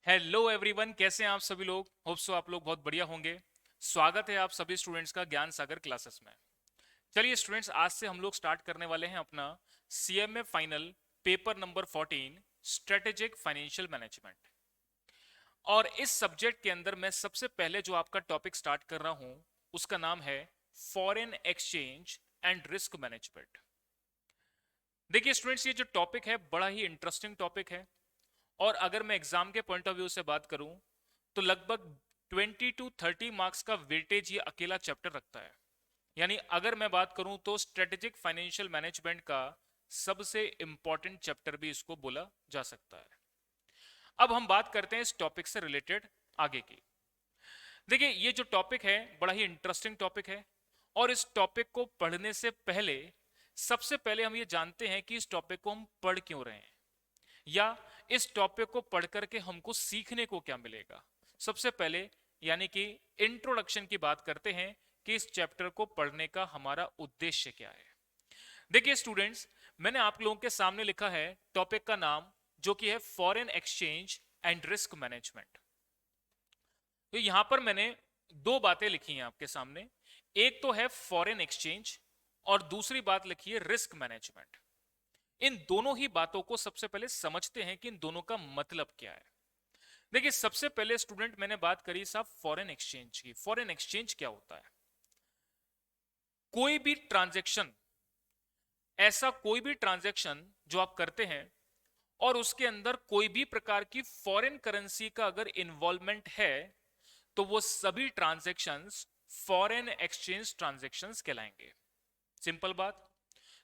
Hello everyone, कैसे हैं आप सभी लोग। होप सो आप लोग बहुत बढ़िया होंगे। स्वागत है आप सभी स्टूडेंट्स का ज्ञान सागर क्लासेस में। चलिए स्टूडेंट्स, आज से हम लोग स्टार्ट करने वाले हैं अपना CMA final paper number 14 strategic financial management. और इस सब्जेक्ट के अंदर मैं सबसे पहले जो आपका टॉपिक स्टार्ट कर रहा हूं उसका नाम है foreign exchange and risk management. देखिए स्टूडेंट्स, ये जो टॉपिक है बड़ा ही इंटरेस्टिंग टॉपिक है। और अगर मैं एग्जाम के पॉइंट ऑफ व्यू से बात करूं तो लगभग 20 to 30 मार्क्स का वेटेज ये अकेला चैप्टर रखता है। यानी अगर मैं बात करूं तो स्ट्रेटेजिक फाइनेंशियल मैनेजमेंट का सबसे इंपॉर्टेंट चैप्टर भी इसको बोला जा सकता है। अब हम बात करते हैं इस टॉपिक से रिलेटेड आगे की। देखिए ये जो टॉपिक है बड़ा ही इंटरेस्टिंग टॉपिक है। और इस टॉपिक को पढ़ने से पहले सबसे पहले हम ये जानते हैं कि इस टॉपिक को हम पढ़ क्यों रहे हैं, या इस टॉपिक को पढ़ करके हमको सीखने को क्या मिलेगा। सबसे पहले यानी कि इंट्रोडक्शन की बात करते हैं कि इस चैप्टर को पढ़ने का हमारा उद्देश्य क्या है। देखिए स्टूडेंट्स, मैंने आप लोगों के सामने लिखा है टॉपिक का नाम, जो कि है foreign exchange and risk management. तो यहां पर मैंने दो बातें लिखी हैं आपके सामने। एक तो है फॉरेन एक्सचेंज और दूसरी बात लिखी है रिस्क मैनेजमेंट। इन दोनों ही बातों को सबसे पहले समझते हैं कि इन दोनों का मतलब क्या है। देखिए सबसे पहले स्टूडेंट मैंने बात करी साहब फॉरेन एक्सचेंज की। फॉरेन एक्सचेंज क्या होता है? कोई भी ट्रांजैक्शन, ऐसा कोई भी ट्रांजैक्शन जो आप करते हैं और उसके अंदर कोई भी प्रकार की फॉरेन करेंसी का अगर इन्वॉल्वमेंट है तो वो सभी ट्रांजैक्शंस फॉरेन एक्सचेंज ट्रांजैक्शंस कहलाएंगे। सिंपल बात।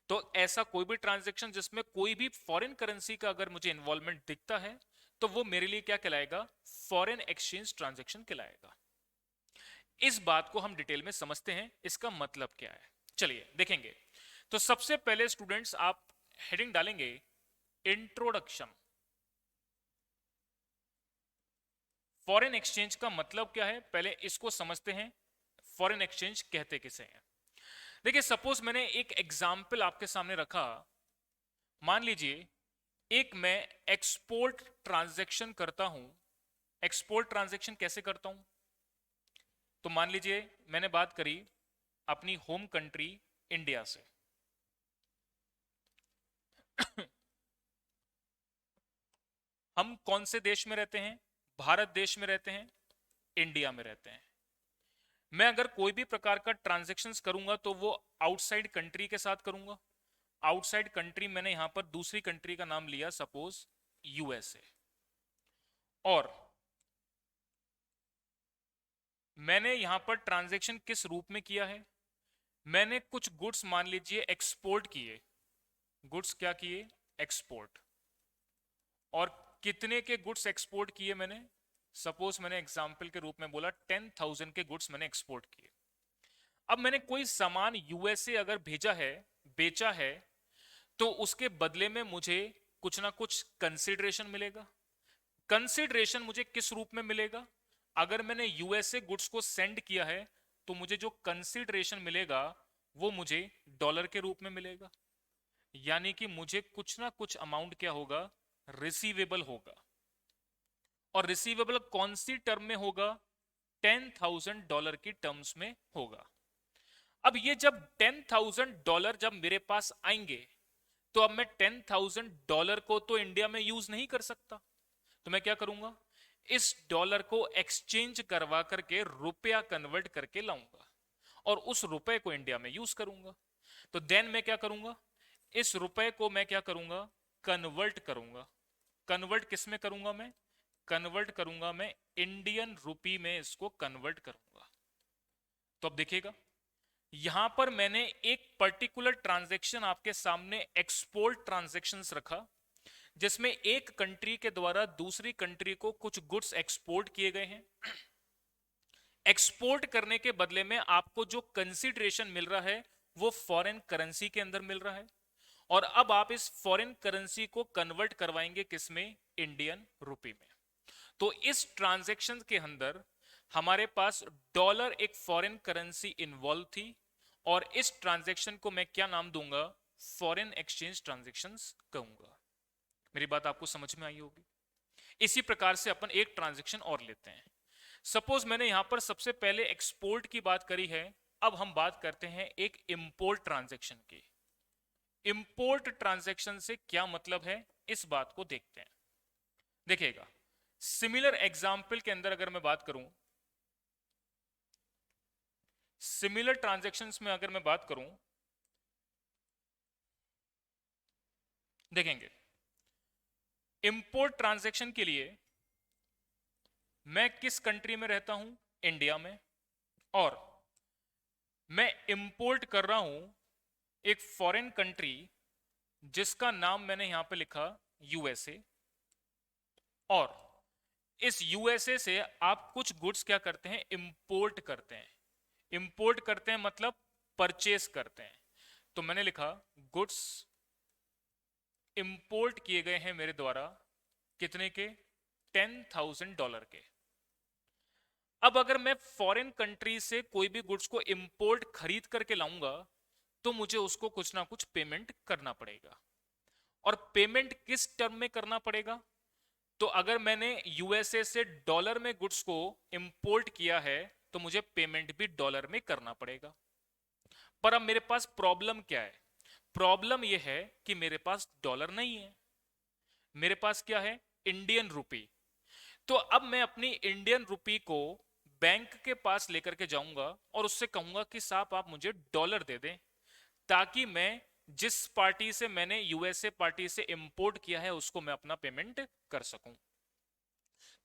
तो ऐसा कोई भी ट्रांजैक्शन जिसमें कोई भी फॉरेन करेंसी का अगर मुझे इन्वॉल्वमेंट दिखता है तो वो मेरे लिए क्या कहलाएगा? फॉरेन एक्सचेंज ट्रांजैक्शन कहलाएगा। इस बात को हम डिटेल में समझते हैं, इसका मतलब क्या है चलिए देखेंगे। तो सबसे पहले स्टूडेंट्स आप हेडिंग डालेंगे इंट्रोडक्शन। फॉरेन एक्सचेंज का मतलब क्या है पहले इसको समझते हैं। फॉरेन एक्सचेंज कहते किसे हैं? देखिए सपोज मैंने एक एग्जाम्पल आपके सामने रखा। मान लीजिए एक मैं एक्सपोर्ट ट्रांजैक्शन करता हूं। एक्सपोर्ट ट्रांजैक्शन कैसे करता हूं? तो मान लीजिए मैंने बात करी अपनी होम कंट्री इंडिया से। हम कौन से देश में रहते हैं? भारत देश में रहते हैं, इंडिया में रहते हैं। मैं अगर कोई भी प्रकार का ट्रांजैक्शंस करूंगा तो वो आउटसाइड कंट्री के साथ करूंगा। आउटसाइड कंट्री मैंने यहां पर दूसरी कंट्री का नाम लिया, सपोज यूएसए। और मैंने यहां पर ट्रांजैक्शन किस रूप में किया है? मैंने कुछ गुड्स मान लीजिए एक्सपोर्ट किए। गुड्स क्या किए? एक्सपोर्ट। और कितने के गुड्स एक्सपोर्ट किए मैंने? सपोज मैंने एग्जांपल के रूप में बोला 10,000 के गुड्स मैंने एक्सपोर्ट किए। अब मैंने कोई सामान यूएसए अगर भेजा है, बेचा है, तो उसके बदले में मुझे कुछ ना कुछ कंसिडरेशन मिलेगा। कंसिडरेशन मुझे किस रूप में मिलेगा? अगर मैंने यूएसए गुड्स को सेंड किया है तो मुझे जो कंसिडरेशन मिलेगा वो मुझे डॉलर के रूप में मिलेगा। यानी कि मुझे कुछ ना कुछ अमाउंट क्या होगा? रिसीवेबल होगा। और रिसीवेबल कौन सी टर्म में होगा? $10,000 की टर्म्स में होगा। अब ये जब $10,000 जब मेरे पास आएंगे तो अब मैं $10,000 को तो इंडिया में यूज नहीं कर सकता। तो मैं क्या करूंगा? इस डॉलर को एक्सचेंज करवा करके रुपया कन्वर्ट करके लाऊंगा और उस रुपए को इंडिया में यूज करूंगा। तो देन मैं क्या करूंगा? इस रुपए को मैं क्या करूंगा? कन्वर्ट करूंगा। कन्वर्ट किस में करूंगा मैं? कन्वर्ट करूंगा मैं इंडियन रुपी में, इसको कन्वर्ट करूंगा। तो अब देखिएगा, यहां पर मैंने एक पर्टिकुलर ट्रांजैक्शन आपके सामने एक्सपोर्ट ट्रांजैक्शंस रखा, जिसमें एक कंट्री के द्वारा दूसरी कंट्री को कुछ गुड्स एक्सपोर्ट किए गए हैं। एक्सपोर्ट करने के बदले में आपको जो कंसिडरेशन मिल रहा है वो फॉरेन करेंसी के अंदर मिल रहा है। और अब आप इस फॉरेन करेंसी को कन्वर्ट करवाएंगे किसमें? इंडियन रुपी में। तो इस ट्रांजैक्शन के अंदर हमारे पास डॉलर एक फॉरेन करेंसी इन्वॉल्व थी। और इस ट्रांजैक्शन को मैं क्या नाम दूंगा? फॉरेन एक्सचेंज ट्रांजैक्शंस कहूंगा। मेरी बात आपको समझ में आई होगी। इसी प्रकार से अपन एक ट्रांजैक्शन और लेते हैं। सपोज मैंने यहां पर सबसे पहले एक्सपोर्ट की बात करी है, अब हम बात करते हैं एक इंपोर्ट ट्रांजैक्शन की। इंपोर्ट ट्रांजैक्शन से क्या मतलब है, इस बात को देखते हैं। देखिएगा, सिमिलर एग्जाम्पल के अंदर अगर मैं बात करूं, सिमिलर ट्रांजैक्शंस में अगर मैं बात करूं, देखेंगे इंपोर्ट ट्रांजैक्शन के लिए मैं किस कंट्री में रहता हूं, इंडिया में, और मैं इंपोर्ट कर रहा हूं एक फॉरेन कंट्री जिसका नाम मैंने यहां पे लिखा यूएसए, और इस यूएसए से आप कुछ गुड्स क्या करते हैं, इंपोर्ट करते हैं। इंपोर्ट करते हैं मतलब परचेस करते हैं। तो मैंने लिखा गुड्स इंपोर्ट किए गए हैं मेरे द्वारा, कितने के, $10,000 के। अब अगर मैं फॉरेन कंट्री से कोई भी गुड्स को इंपोर्ट खरीद करके लाऊंगा तो मुझे उसको कुछ ना कुछ पेमेंट करना पड़ेगा, और पेमेंट किस टर्म में करना पड़ेगा, तो अगर मैंने यूएसए से डॉलर में गुड्स को इंपोर्ट किया है तो मुझे पेमेंट भी डॉलर में करना पड़ेगा। पर अब मेरे पास प्रॉब्लम क्या है, प्रॉब्लम यह है कि मेरे पास डॉलर नहीं है, मेरे पास क्या है, इंडियन रुपी। तो अब मैं अपनी इंडियन रुपी को बैंक के पास लेकर के जाऊंगा और उससे कहूंगा कि साहब आप मुझे डॉलर दे दें, ताकि मैं जिस पार्टी से मैंने यूएसए पार्टी से इंपोर्ट किया है उसको मैं अपना पेमेंट कर सकूं।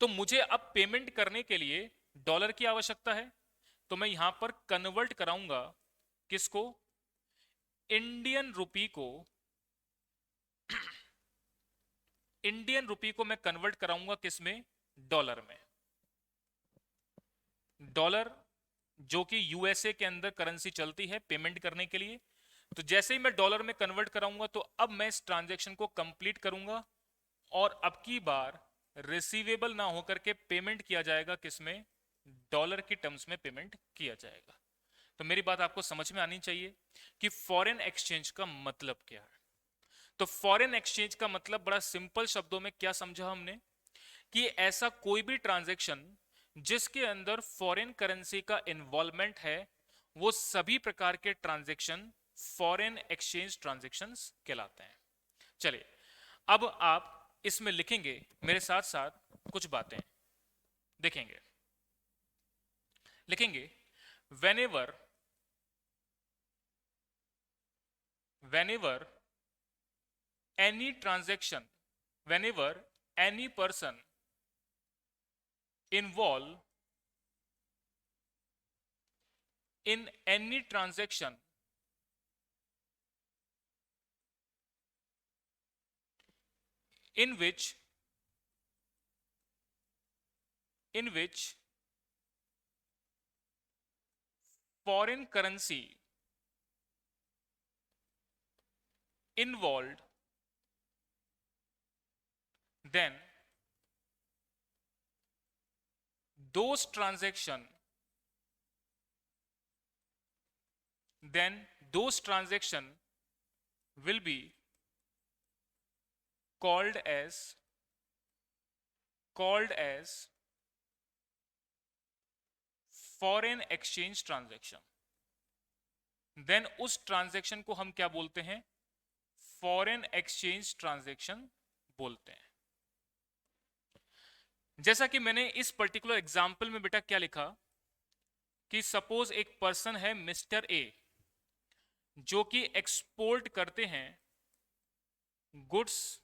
तो मुझे अब पेमेंट करने के लिए डॉलर की आवश्यकता है, तो मैं यहां पर कन्वर्ट कराऊंगा किसको, इंडियन रुपी को, इंडियन रुपी को मैं कन्वर्ट कराऊंगा किसमें, डॉलर में। डॉलर जो कि यूएसए के अंदर करेंसी चलती है पेमेंट करने के लिए। तो जैसे ही मैं डॉलर में कन्वर्ट कराऊंगा तो अब मैं इस ट्रांजैक्शन को कंप्लीट करूंगा, और अब की बार रिसीवेबल ना होकर के पेमेंट किया जाएगा किसमें, डॉलर की टर्म्स में पेमेंट किया जाएगा। तो मेरी बात आपको समझ में आनी चाहिए कि फॉरेन एक्सचेंज का मतलब क्या है। तो फॉरेन एक्सचेंज का मतलब बड़ा सिंपल शब्दों में क्या समझा हमने, कि ऐसा कोई भी ट्रांजैक्शन जिसके अंदर फॉरेन करेंसी का इन्वॉल्वमेंट है, वो सभी प्रकार के ट्रांजैक्शन फॉरेन एक्सचेंज ट्रांजैक्शंस कहलाते हैं। चलिए, अब आप इसमें लिखेंगे मेरे साथ साथ कुछ बातें, देखेंगे, लिखेंगे whenever whenever any transaction, whenever any person involved in any transaction in which foreign currency involved, then those transaction will be called as foreign exchange transaction. Then उस ट्रांजैक्शन को हम क्या बोलते हैं, फॉरेन एक्सचेंज ट्रांजैक्शन बोलते हैं। जैसा कि मैंने इस पर्टिकुलर एग्जांपल में बेटा क्या लिखा, कि सपोज एक पर्सन है मिस्टर ए, जो कि एक्सपोर्ट करते हैं गुड्स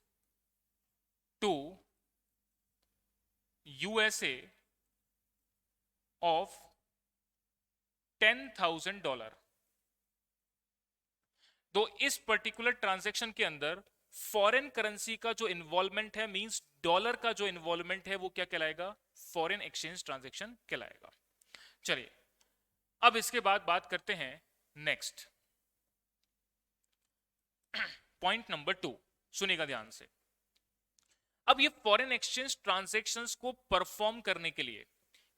टू यूएसए ऑफ $10,000। तो इस पर्टिकुलर ट्रांजैक्शन के अंदर फॉरेन करेंसी का जो इन्वॉल्वमेंट है, मींस डॉलर का जो इन्वॉल्वमेंट है, वो क्या कहलाएगा, फॉरेन एक्सचेंज ट्रांजैक्शन कहलाएगा। चलिए, अब इसके बाद बात करते हैं नेक्स्ट पॉइंट नंबर 2, सुनिएगा ध्यान से। अब ये फॉरेन एक्सचेंज ट्रांजैक्शंस को परफॉर्म करने के लिए,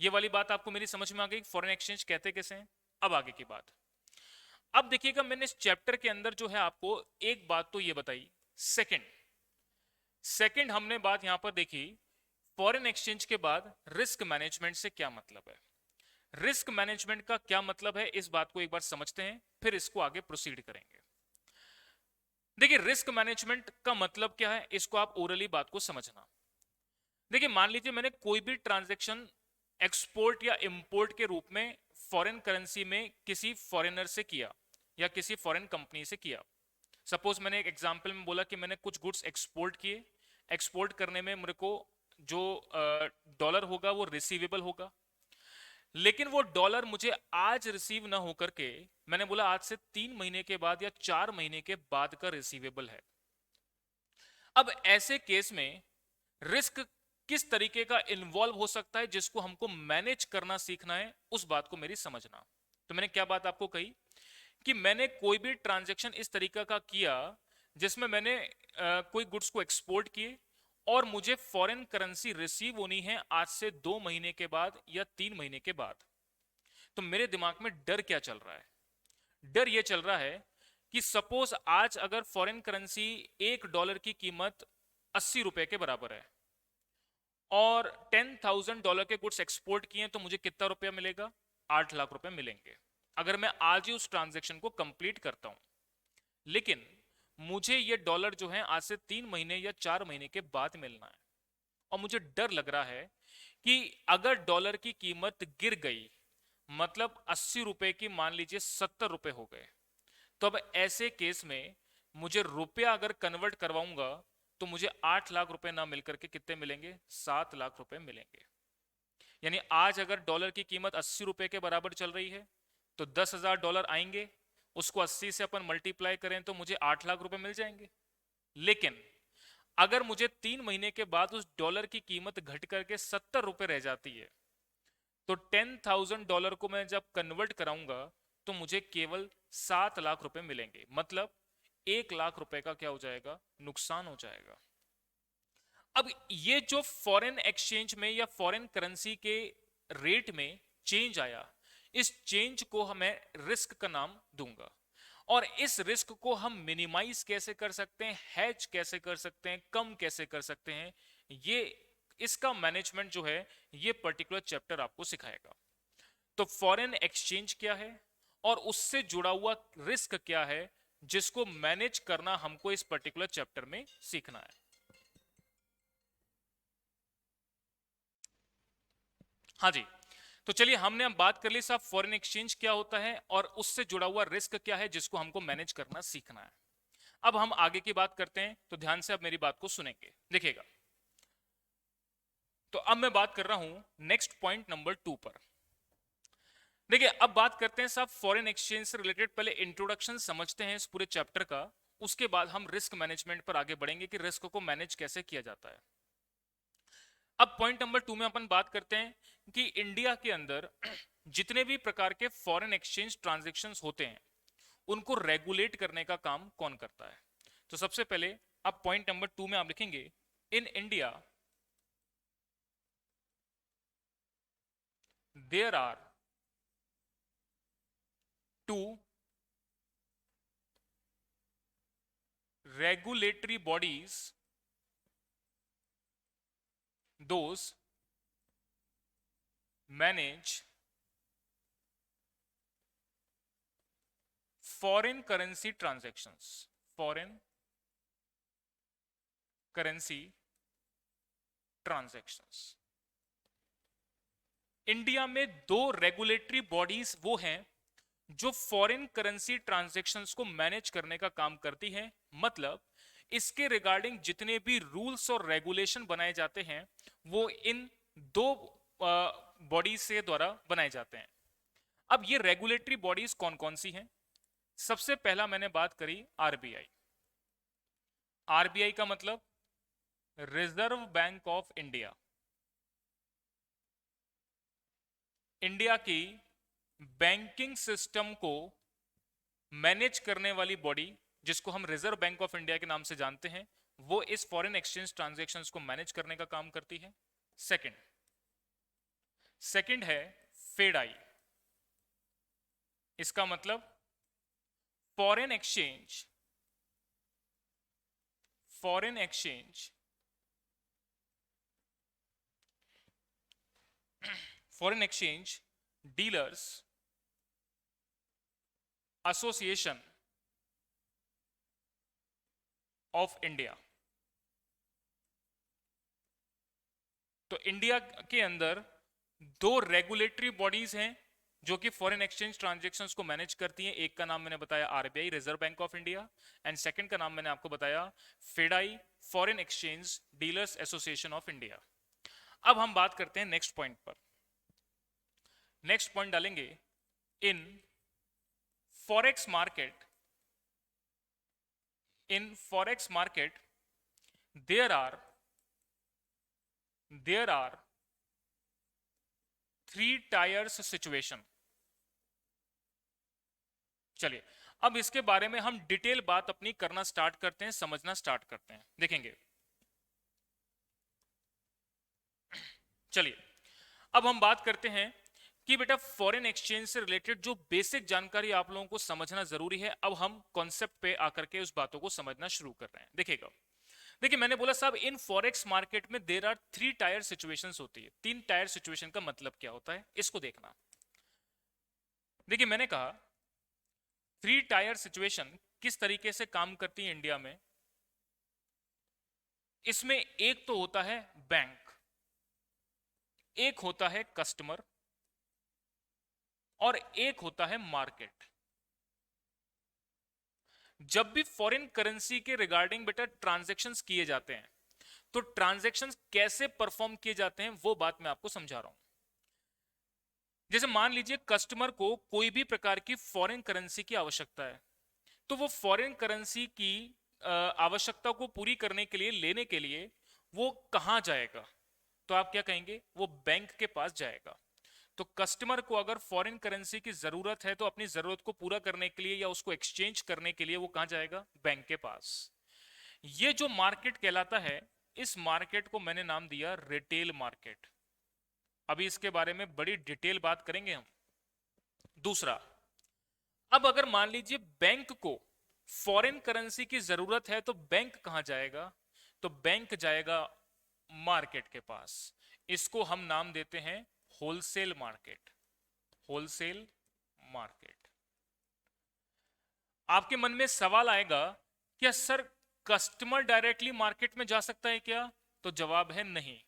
ये वाली बात आपको मेरी समझ में आ गई, फॉरेन एक्सचेंज कहते कैसे हैं। अब आगे की बात, अब देखिएगा मैंने इस चैप्टर के अंदर जो है आपको एक बात तो ये बताई, सेकंड हमने बात यहां पर देखी फॉरेन एक्सचेंज के बाद रिस्क मैनेजमेंट से क्या मतलब है? रिस्क मैनेजमेंट का क्या मतलब है, इस बात को एक बार समझते हैं, फिर इसको आगे प्रोसीड करेंगे। देखिए, रिस्क मैनेजमेंट का मतलब क्या है, इसको आप ओरली बात को समझना। देखिए, मान लीजिए मैंने कोई भी ट्रांजैक्शन एक्सपोर्ट या इंपोर्ट के रूप में फॉरेन करेंसी में किसी फॉरेनर से किया या किसी फॉरेन कंपनी से किया। सपोज मैंने एक एग्जांपल में बोला कि मैंने कुछ गुड्स एक्सपोर्ट किए, एक्सपोर्ट करने में मेरे को जो डॉलर होगा वो रिसीवेबल होगा, लेकिन वो डॉलर मुझे आज रिसीव ना होकर के, मैंने बोला आज से 3 महीने के बाद या 4 महीने के बाद का रिसीवेबल है। अब ऐसे केस में रिस्क किस तरीके का इन्वॉल्व हो सकता है, जिसको हमको मैनेज करना सीखना है, उस बात को मेरी समझना। तो मैंने क्या बात आपको कही कि मैंने कोई भी ट्रांजैक्शन इस तरीके का किया जिसमें मैंने कोई गुड्स को एक्सपोर्ट किए और मुझे फॉरेन करेंसी रिसीव होनी है आज से 2 महीने के बाद या 3 महीने के बाद। तो मेरे दिमाग में डर क्या चल रहा है? डर ये चल रहा है कि सपोज आज अगर फॉरेन करेंसी $1 की कीमत 80 रुपए के बराबर है और $10,000 के गुड्स एक्सपोर्ट किए तो मुझे कितना रुपया मिलेगा? 8 लाख रुपए मिलेंगे अगर मैं आज ही उस ट्रांजैक्शन को कंप्लीट करता हूं। लेकिन मुझे ये डॉलर जो है आज से 3 महीने या 4 महीने के बाद मिलना है और मुझे डर लग रहा है कि अगर डॉलर की कीमत गिर गई, मतलब 80 रुपए की मान लीजिए 70 रुपए हो गए, तो अब ऐसे केस में मुझे रुपया अगर कन्वर्ट करवाऊंगा तो मुझे 8 लाख रुपए ना मिलकर के कितने मिलेंगे? 7 लाख रुपए मिलेंगे। यानी आज अगर डॉलर की कीमत 80 रुपए के बराबर चल रही है तो $10,000 आएंगे, उसको 80 से अपन मल्टीप्लाई करें तो मुझे 8 लाख रुपए मिल जाएंगे। लेकिन अगर मुझे 3 महीने के बाद उस डॉलर की कीमत घट करके 70 रुपए रह जाती है तो $10,000 को मैं जब कन्वर्ट कराऊंगा तो मुझे केवल 7 लाख रुपए मिलेंगे, मतलब 1 लाख रुपए का क्या हो जाएगा? नुकसान हो जाएगा। अब ये जो फॉरेन एक्सचेंज में या फॉरेन करेंसी के रेट में चेंज आया, इस चेंज को मैं रिस्क का नाम दूंगा। और इस रिस्क को हम मिनिमाइज कैसे कर सकते हैं, हैज कैसे कर सकते हैं, कम कैसे कर सकते हैं, ये इसका मैनेजमेंट जो है ये पर्टिकुलर चैप्टर आपको सिखाएगा। तो फॉरेन एक्सचेंज क्या है और उससे जुड़ा हुआ रिस्क क्या है, जिसको मैनेज करना हमको इस पर्टिकुलर चैप्टर में सीखना है। हाँ जी, तो चलिए हमने अब बात कर ली साहब फॉरेन एक्सचेंज क्या होता है और उससे जुड़ा हुआ रिस्क क्या है जिसको हमको मैनेज करना सीखना है। अब हम आगे की बात करते हैं, तो ध्यान से अब मेरी बात को सुनेंगे, देखिएगा। तो अब मैं बात कर रहा हूं नेक्स्ट पॉइंट नंबर 2 पर। देखिए, अब बात करते हैं साहब फॉरेन एक्सचेंज से रिलेटेड, पहले इंट्रोडक्शन समझते हैं इस पूरे चैप्टर का, उसके बाद हम रिस्क मैनेजमेंट पर आगे बढ़ेंगे कि रिस्क को मैनेज कैसे किया जाता है। अब पॉइंट नंबर 2 में अपन बात करते हैं कि इंडिया के अंदर जितने भी प्रकार के फॉरेन एक्सचेंज ट्रांजैक्शंस होते हैं उनको रेगुलेट करने का काम कौन करता है। तो सबसे पहले अब पॉइंट नंबर 2 में आप लिखेंगे, in India there are two regulatory bodies, those manage foreign currency transactions, foreign currency transactions। India में 2 रेगुलेटरी बॉडीज वो हैं जो फॉरेन करेंसी ट्रांजैक्शंस को मैनेज करने का काम करती हैं, मतलब इसके रिगार्डिंग जितने भी रूल्स और रेगुलेशन बनाए जाते हैं वो इन 2 बॉडीज से द्वारा बनाए जाते हैं। अब ये रेगुलेटरी बॉडीज कौन कौन सी हैं? सबसे पहला मैंने बात करी आरबीआई। आरबीआई का मतलब reserve Bank of India, India की बैंकिंग सिस्टम को मैनेज करने वाली बॉडी जिसको हम रिजर्व बैंक ऑफ इंडिया के नाम से जानते हैं, वो इस फॉरेन एक्सचेंज ट्रांजैक्शंस को मैनेज करने का काम करती है। सेकंड है फेडाई। इसका मतलब Foreign Exchange Foreign Exchange Dealers Association of India. तो इंडिया के अंदर दो रेगुलेटरी बॉडीज हैं जो कि फॉरेन एक्सचेंज ट्रांजैक्शंस को मैनेज करती हैं। एक का नाम मैंने बताया RBI, Reserve Bank of India, and second का नाम मैंने आपको बताया FEDAI, Foreign Exchange Dealers Association of India. अब हम बात करते हैं नेक्स्ट पॉइंट पर। नेक्स्ट पॉइंट डालेंगे, in forex market, in forex market there are three tiers situation. चलिए अब इसके बारे में हम डिटेल बात अपनी करना स्टार्ट करते हैं, समझना स्टार्ट करते हैं, देखेंगे। चलिए अब हम बात करते हैं कि बेटा फॉरेन एक्सचेंज से रिलेटेड जो बेसिक जानकारी आप लोगों को समझना जरूरी है। अब हम कॉन्सेप्ट पे आकर के उस बातों को समझना शुरू कर रहे हैं। देखिएगा, देखिए मैंने बोला साहब इन फॉरेक्स मार्केट में there are three tier situations होती है। तीन टायर सिचुएशन का मतलब क्या होता है इसको देखना। देखिए मैंने कहा थ्री टायर सिचुएशन किस तरीके से काम करती है इंडिया में। इसमें एक तो होता है बैंक, एक होता है कस्टमर और एक होता है मार्केट। जब भी फॉरेन करेंसी के रिगार्डिंग बेटा ट्रांजैक्शंस किए जाते हैं तो ट्रांजैक्शंस कैसे परफॉर्म किए जाते हैं वो बात मैं आपको समझा रहा हूं। जैसे मान लीजिए कस्टमर को कोई भी प्रकार की फॉरेन करेंसी की आवश्यकता है, तो वो फॉरेन करेंसी की आवश्यकता को पूरी करने के लिए, लेने के लिए वो कहां जाएगा? तो आप क्या कहेंगे? वो बैंक के पास जाएगा। तो कस्टमर को अगर फॉरेन करेंसी की जरूरत है तो अपनी जरूरत को पूरा करने के लिए या उसको एक्सचेंज करने के लिए वो कहां जाएगा? बैंक के पास। ये जो मार्केट कहलाता है, इस मार्केट को मैंने नाम दिया रिटेल मार्केट। अभी इसके बारे में बड़ी डिटेल बात करेंगे हम। दूसरा, अब अगर मान लीजिए बैंक को फॉरेन करेंसी की जरूरत है तो बैंक कहां जाएगा? तो बैंक जाएगा मार्केट के पास। इसको हम नाम देते हैं होलसेल मार्केट। Wholesale market. आपके मन में सवाल आएगा, क्या सर कस्टमर डायरेक्टली मार्केट में जा सकता है क्या? तो जवाब है नहीं,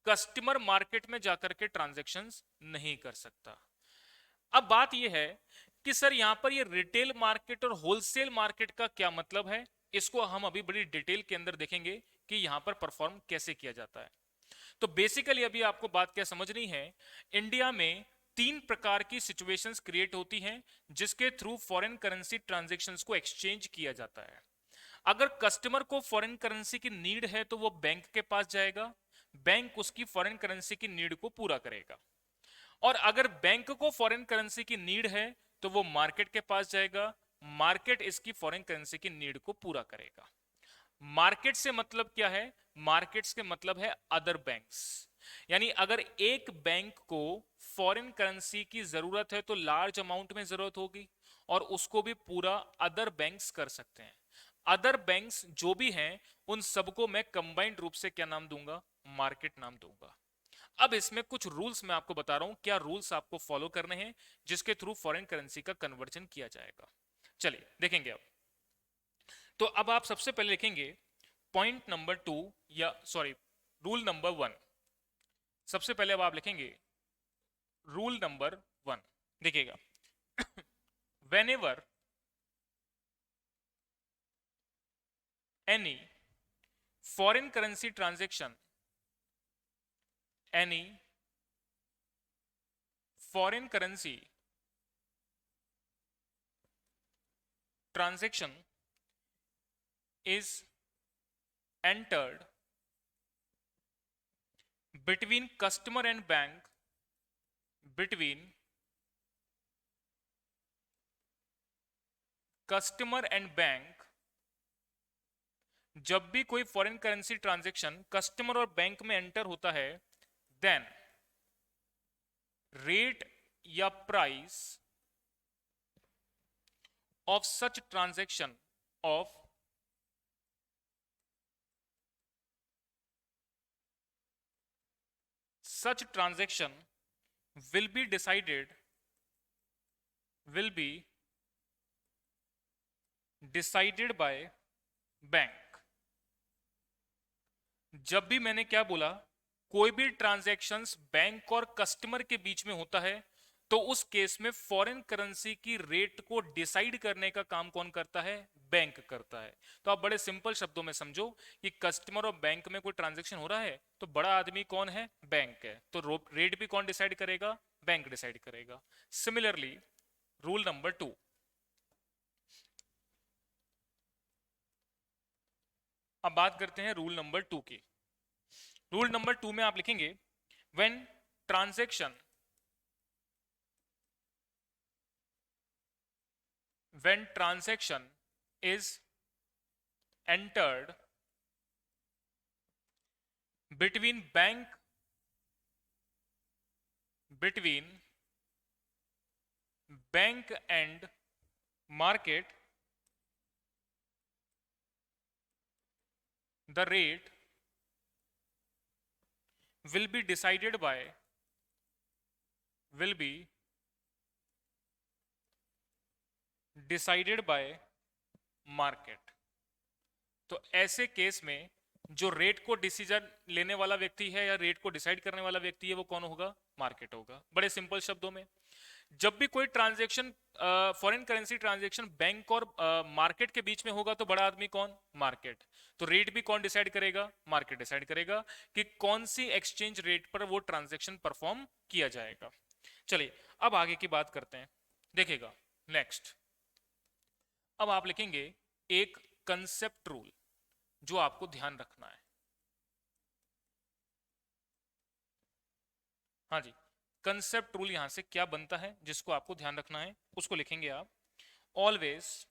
कस्टमर मार्केट में जाकर के ट्रांजैक्शंस नहीं कर सकता। अब बात यह है कि सर यहां पर ये रिटेल मार्केट और होलसेल मार्केट का क्या मतलब है, इसको हम अभी बड़ी डिटेल के अंदर देखेंगे कि यहां पर परफॉर्म कैसे किया जाता है। तो बेसिकली अभी आपको बात क्या समझनी है, इंडिया में तीन प्रकार की सिचुएशंस क्रिएट होती हैं जिसके थ्रू फॉरेन करेंसी ट्रांजैक्शंस को एक्सचेंज किया जाता है। अगर कस्टमर को फॉरेन करेंसी की नीड है तो वो बैंक के पास जाएगा, बैंक उसकी फॉरेन करेंसी की नीड को पूरा करेगा। और अगर बैंक को फॉरेन करेंसी की नीड है तो वो मार्केट के पास जाएगा, मार्केट इसकी फॉरेन करेंसी की नीड को पूरा करेगा। मार्केट से मतलब क्या है? मार्केट्स के मतलब है अदर बैंक्स। यानी अगर एक बैंक को फॉरेन करेंसी की जरूरत है तो लार्ज अमाउंट में जरूरत होगी और उसको भी पूरा अदर बैंक्स कर सकते हैं। अदर बैंक्स जो भी हैं उन सबको मैं कंबाइंड रूप से क्या नाम दूंगा? मार्केट नाम दूंगा। अब इसमें कुछ रूल्स मैं आपको बता रहा हूं, क्या रूल्स आपको फॉलो करने हैं जिसके थ्रू फॉरेन करेंसी का कन्वर्जन किया जाएगा। चलिए देखेंगे। अब तो अब आप सबसे पहले लिखेंगे पॉइंट नंबर 2, या सॉरी रूल नंबर 1। सबसे पहले अब आप लिखेंगे रूल नंबर 1। देखिएगा, whenever any foreign currency transaction, any foreign currency transaction is entered between customer and bank, between customer and bank, जब भी कोई फॉरेन करेंसी ट्रांजैक्शन कस्टमर और बैंक में एंटर होता है, देन रेट या price of such transaction of such transaction will be decided will be decided by bank. जब भी मैंने क्या बोला, कोई भी ट्रांजैक्शंस बैंक और कस्टमर के बीच में होता है तो उस केस में फॉरेन करेंसी की रेट को डिसाइड करने का काम कौन करता है? बैंक करता है। तो आप बड़े सिंपल शब्दों में समझो कि कस्टमर और बैंक में कोई ट्रांजैक्शन हो रहा है तो बड़ा आदमी कौन है? बैंक है। तो रेट भी कौन डिसाइड करेगा? बैंक डिसाइड करेगा। सिमिलरली रूल नंबर 2, अब बात करते हैं रूल नंबर 2 की। रूल नंबर 2 में आप लिखेंगे when transaction when transaction is entered between bank and market, the rate will be decided by market. तो ऐसे केस में जो रेट को डिसीजन लेने वाला व्यक्ति है या रेट को डिसाइड करने वाला व्यक्ति है वो कौन होगा? मार्केट होगा। बड़े सिंपल शब्दों में, जब भी कोई transaction foreign currency transaction bank और मार्केट के बीच में होगा तो बड़ा आदमी कौन? मार्केट। तो रेट भी कौन डिसाइड करेगा? मार्केट डिसाइड करेगा कि कौन सी एक्सचेंज रेट पर वो ट्रांजैक्शन परफॉर्म किया जाएगा। चलिए अब आगे की बात करते हैं। देखिएगा नेक्स्ट, अब आप लिखेंगे एक कंसेप्ट रूल जो आपको ध्यान रखना है। हाँ जी, कंसेप्ट रूल यहां से क्या बनता है जिसको आपको ध्यान रखना है, उसको लिखेंगे आप always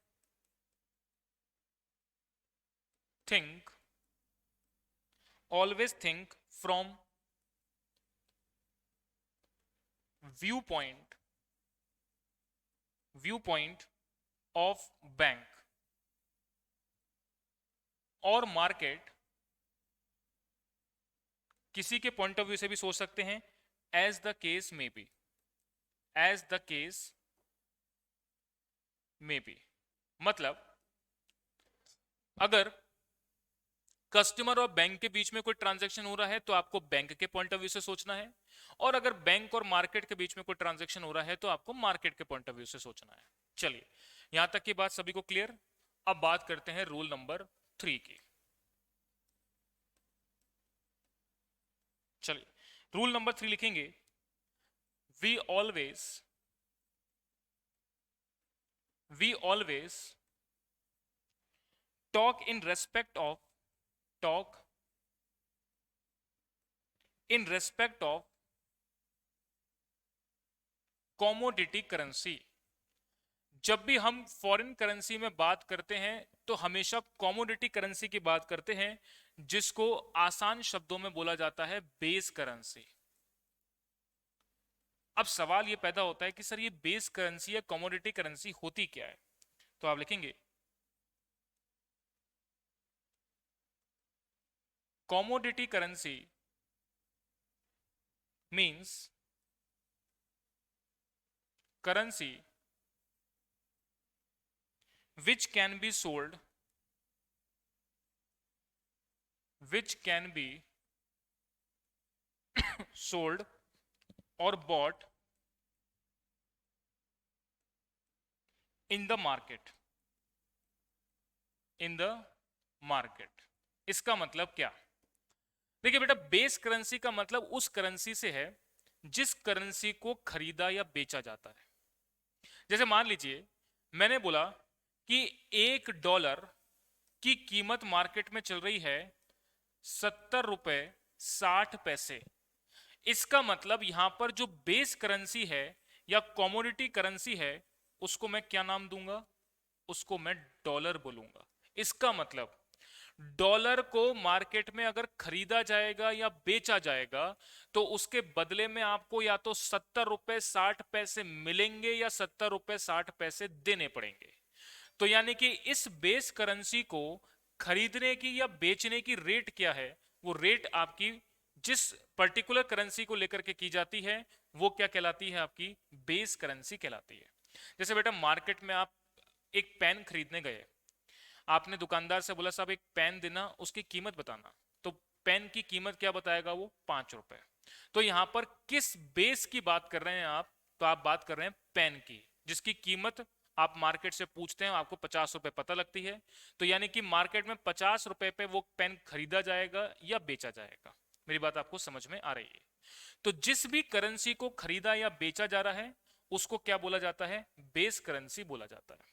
think from view point of bank और मार्केट। किसी के पॉइंट ऑफ व्यू से भी सोच सकते हैं, as the case may be. मतलब अगर कस्टमर और बैंक के बीच में कोई ट्रांजैक्शन हो रहा है तो आपको बैंक के पॉइंट ऑफ व्यू से सोचना है, और अगर बैंक और मार्केट के बीच में कोई ट्रांजैक्शन हो रहा है तो आपको मार्केट के पॉइंट ऑफ व्यू से सोचना है। चलिए यहां तक की बात सभी को क्लियर। अब बात करते हैं रूल नंबर 3 की। चलिए रूल नंबर 3 लिखेंगे we always talk in respect of commodity currency. जब भी हम फॉरेन करेंसी में बात करते हैं तो हमेशा कॉमोडिटी करेंसी की बात करते हैं, जिसको आसान शब्दों में बोला जाता है बेस करेंसी। अब सवाल यह पैदा होता है कि सर ये बेस करेंसी या कॉमोडिटी करेंसी होती क्या है? तो आप लिखेंगे commodity currency means currency which can be sold or bought in the market। इसका मतलब क्या? देखिए बेटा, बेस करेंसी का मतलब उस करेंसी से है जिस करेंसी को खरीदा या बेचा जाता है। जैसे मान लीजिए मैंने बोला कि $1 की कीमत मार्केट में चल रही है 70 रुपए 60 पैसे। इसका मतलब यहां पर जो बेस करेंसी है या कॉमोडिटी करेंसी है उसको मैं क्या नाम दूंगा? उसको मैं डॉलर बोलूंगा। इसका मतलब डॉलर को मार्केट में अगर खरीदा जाएगा या बेचा जाएगा तो उसके बदले में आपको या तो 70 रुपए 60 पैसे मिलेंगे या 70 रुपए 60 पैसे देने पड़ेंगे। तो यानी कि इस बेस करेंसी को खरीदने की या बेचने की रेट क्या है? वो रेट आपकी जिस पर्टिकुलर करेंसी को लेकर के की जाती है वो क्या कहलाती है? आपकी बेस करेंसी कहलाती है। जैसे बेटा मार्केट में आप एक पेन खरीदने गए, आपने दुकानदार से बोला साहब एक पेन देना, उसकी कीमत बताना, तो पेन की कीमत क्या बताएगा? वो 5 रुपए। तो यहां पर किस बेस की बात कर रहे हैं आप? तो आप बात कर रहे हैं पेन की, जिसकी कीमत आप मार्केट से पूछते हैं, आपको 50 रुपए पता लगती है। तो यानी कि मार्केट में 50 रुपए पे वो पेन खरीदा जाएगा या बेचा जाएगा। मेरी बात आपको समझ में आ रही है? तो जिस भी करेंसी को खरीदा या बेचा जा रहा है उसको क्या बोला जाता है? बेस करेंसी बोला जाता है।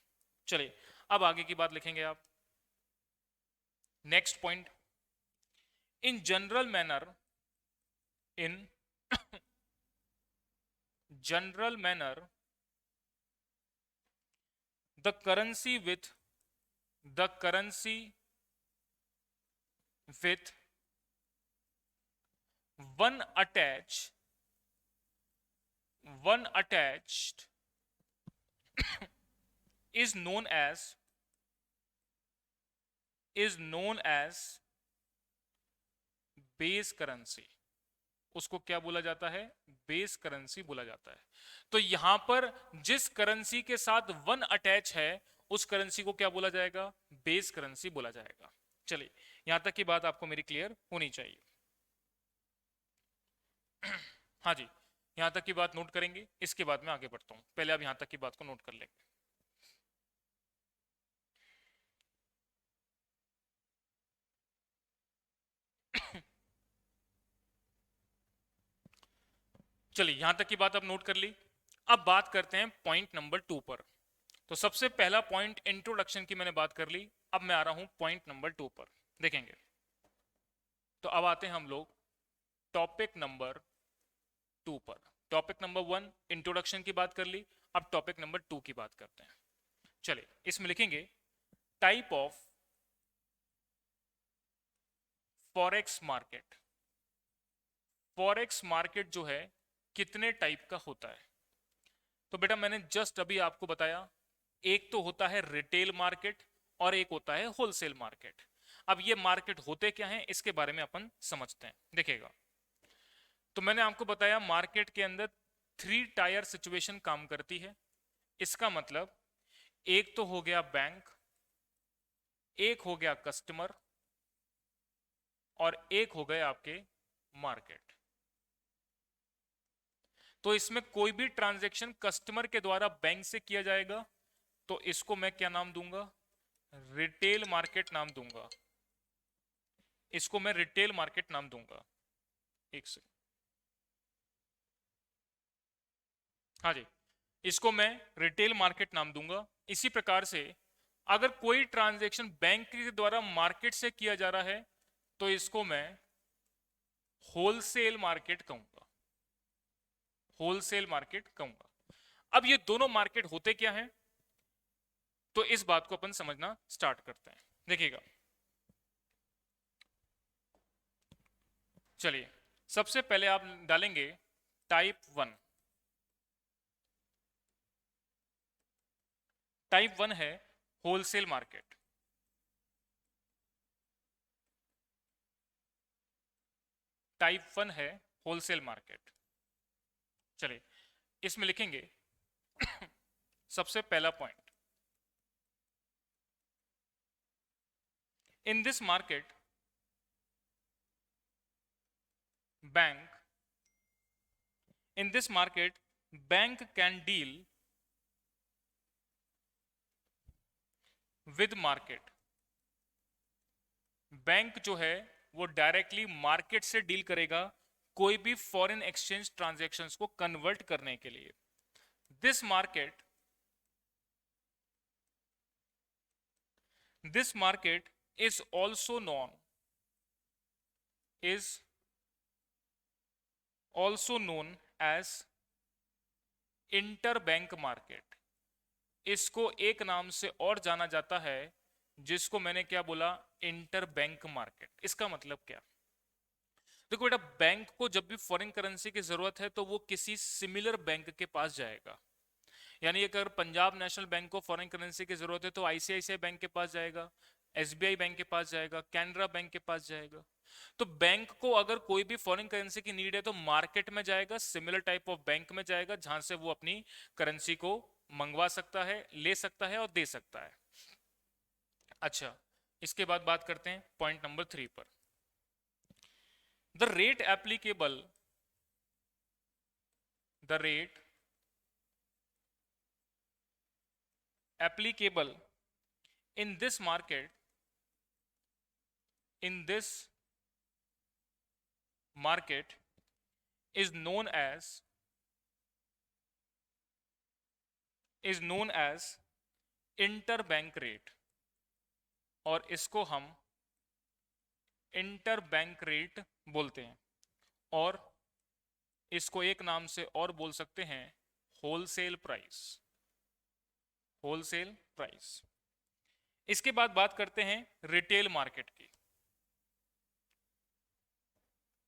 चलिए अब आगे की बात लिखेंगे आप। Next point, in general manner, in general manner the currency with the currency with one attached is known as base currency. उसको क्या बोला जाता है? बेस करेंसी बोला जाता है। तो यहां पर जिस करेंसी के साथ वन अटैच है उस करेंसी को क्या बोला जाएगा? बेस करेंसी बोला जाएगा। चलिए यहां तक की बात आपको मेरी क्लियर होनी चाहिए। हाँ जी, यहां तक की बात नोट करेंगे, इसके बाद मैं आगे बढ़ता हूं। पहले आप यहां तक की बात को नोट कर लेंगे। चलिए यहां तक की बात आप नोट कर ली। अब बात करते हैं पॉइंट नंबर 2 पर। तो सबसे पहला पॉइंट इंट्रोडक्शन की मैंने बात कर ली, अब मैं आ रहा हूं पॉइंट नंबर 2 पर। देखेंगे तो अब आते हैं हम लोग टॉपिक नंबर 2 पर। टॉपिक नंबर 1 इंट्रोडक्शन की बात कर ली, अब टॉपिक नंबर 2 की बात करते हैं। चलिए इसमें लिखेंगे type of forex market. Forex market जो है कितने टाइप का होता है? तो बेटा मैंने जस्ट अभी आपको बताया, एक तो होता है रिटेल मार्केट और एक होता है होलसेल मार्केट। अब ये मार्केट होते क्या हैं इसके बारे में अपन समझते हैं। देखिएगा तो मैंने आपको बताया मार्केट के अंदर 3 टायर सिचुएशन काम करती है। इसका मतलब एक तो हो गया बैंक, एक हो गया कस्टमर और एक हो गए आपके मार्केट। तो इसमें कोई भी ट्रांजैक्शन कस्टमर के द्वारा बैंक से किया जाएगा तो इसको मैं क्या नाम दूंगा? रिटेल मार्केट नाम दूंगा। इसको मैं रिटेल मार्केट नाम दूंगा। एक से हाँ जी, इसको मैं रिटेल मार्केट नाम दूंगा। इसी प्रकार से अगर कोई ट्रांजैक्शन बैंक के द्वारा मार्केट से किया जा रहा है तो इसको मैं होलसेल मार्केट कहूंगा। होलसेल मार्केट कहूंगा। अब ये दोनों मार्केट होते क्या हैं तो इस बात को अपन समझना स्टार्ट करते हैं। देखिएगा चलिए सबसे पहले आप डालेंगे टाइप 1। टाइप 1 है होलसेल मार्केट। टाइप 1 है होलसेल मार्केट। चलिए इसमें लिखेंगे सबसे पहला point, in this market bank, in this market bank can deal with market. Bank जो है वो डायरेक्टली मार्केट से डील करेगा कोई भी फॉरेन एक्सचेंज ट्रांजैक्शंस को कन्वर्ट करने के लिए। This market is also known as interbank market. इसको एक नाम से और जाना जाता है जिसको मैंने क्या बोला? Interbank market. इसका मतलब क्या? देखो बेटा बैंक को जब भी फॉरेन करेंसी की जरूरत है तो वो किसी सिमिलर बैंक के पास जाएगा। यानी अगर पंजाब नेशनल बैंक को फॉरेन करेंसी की जरूरत है तो आईसीआईसीआई बैंक के पास जाएगा, एसबीआई बैंक के पास जाएगा, कैनरा बैंक के पास जाएगा। तो बैंक को अगर कोई भी फॉरेन करेंसी की नीड है तो मार्केट में जाएगा, सिमिलर टाइप ऑफ बैंक में जाएगा जहां से वो अपनी करेंसी को मंगवा सकता है, ले सकता है और दे सकता है। अच्छा, इसके बाद बात करते हैं पॉइंट नंबर 3 पर। The rate applicable, the rate applicable in this market, in this market is known as interbank rate, और इसको हम इंटरबैंक रेट बोलते हैं, और इसको एक नाम से और बोल सकते हैं होलसेल प्राइस, होलसेल प्राइस। इसके बाद बात करते हैं रिटेल मार्केट की,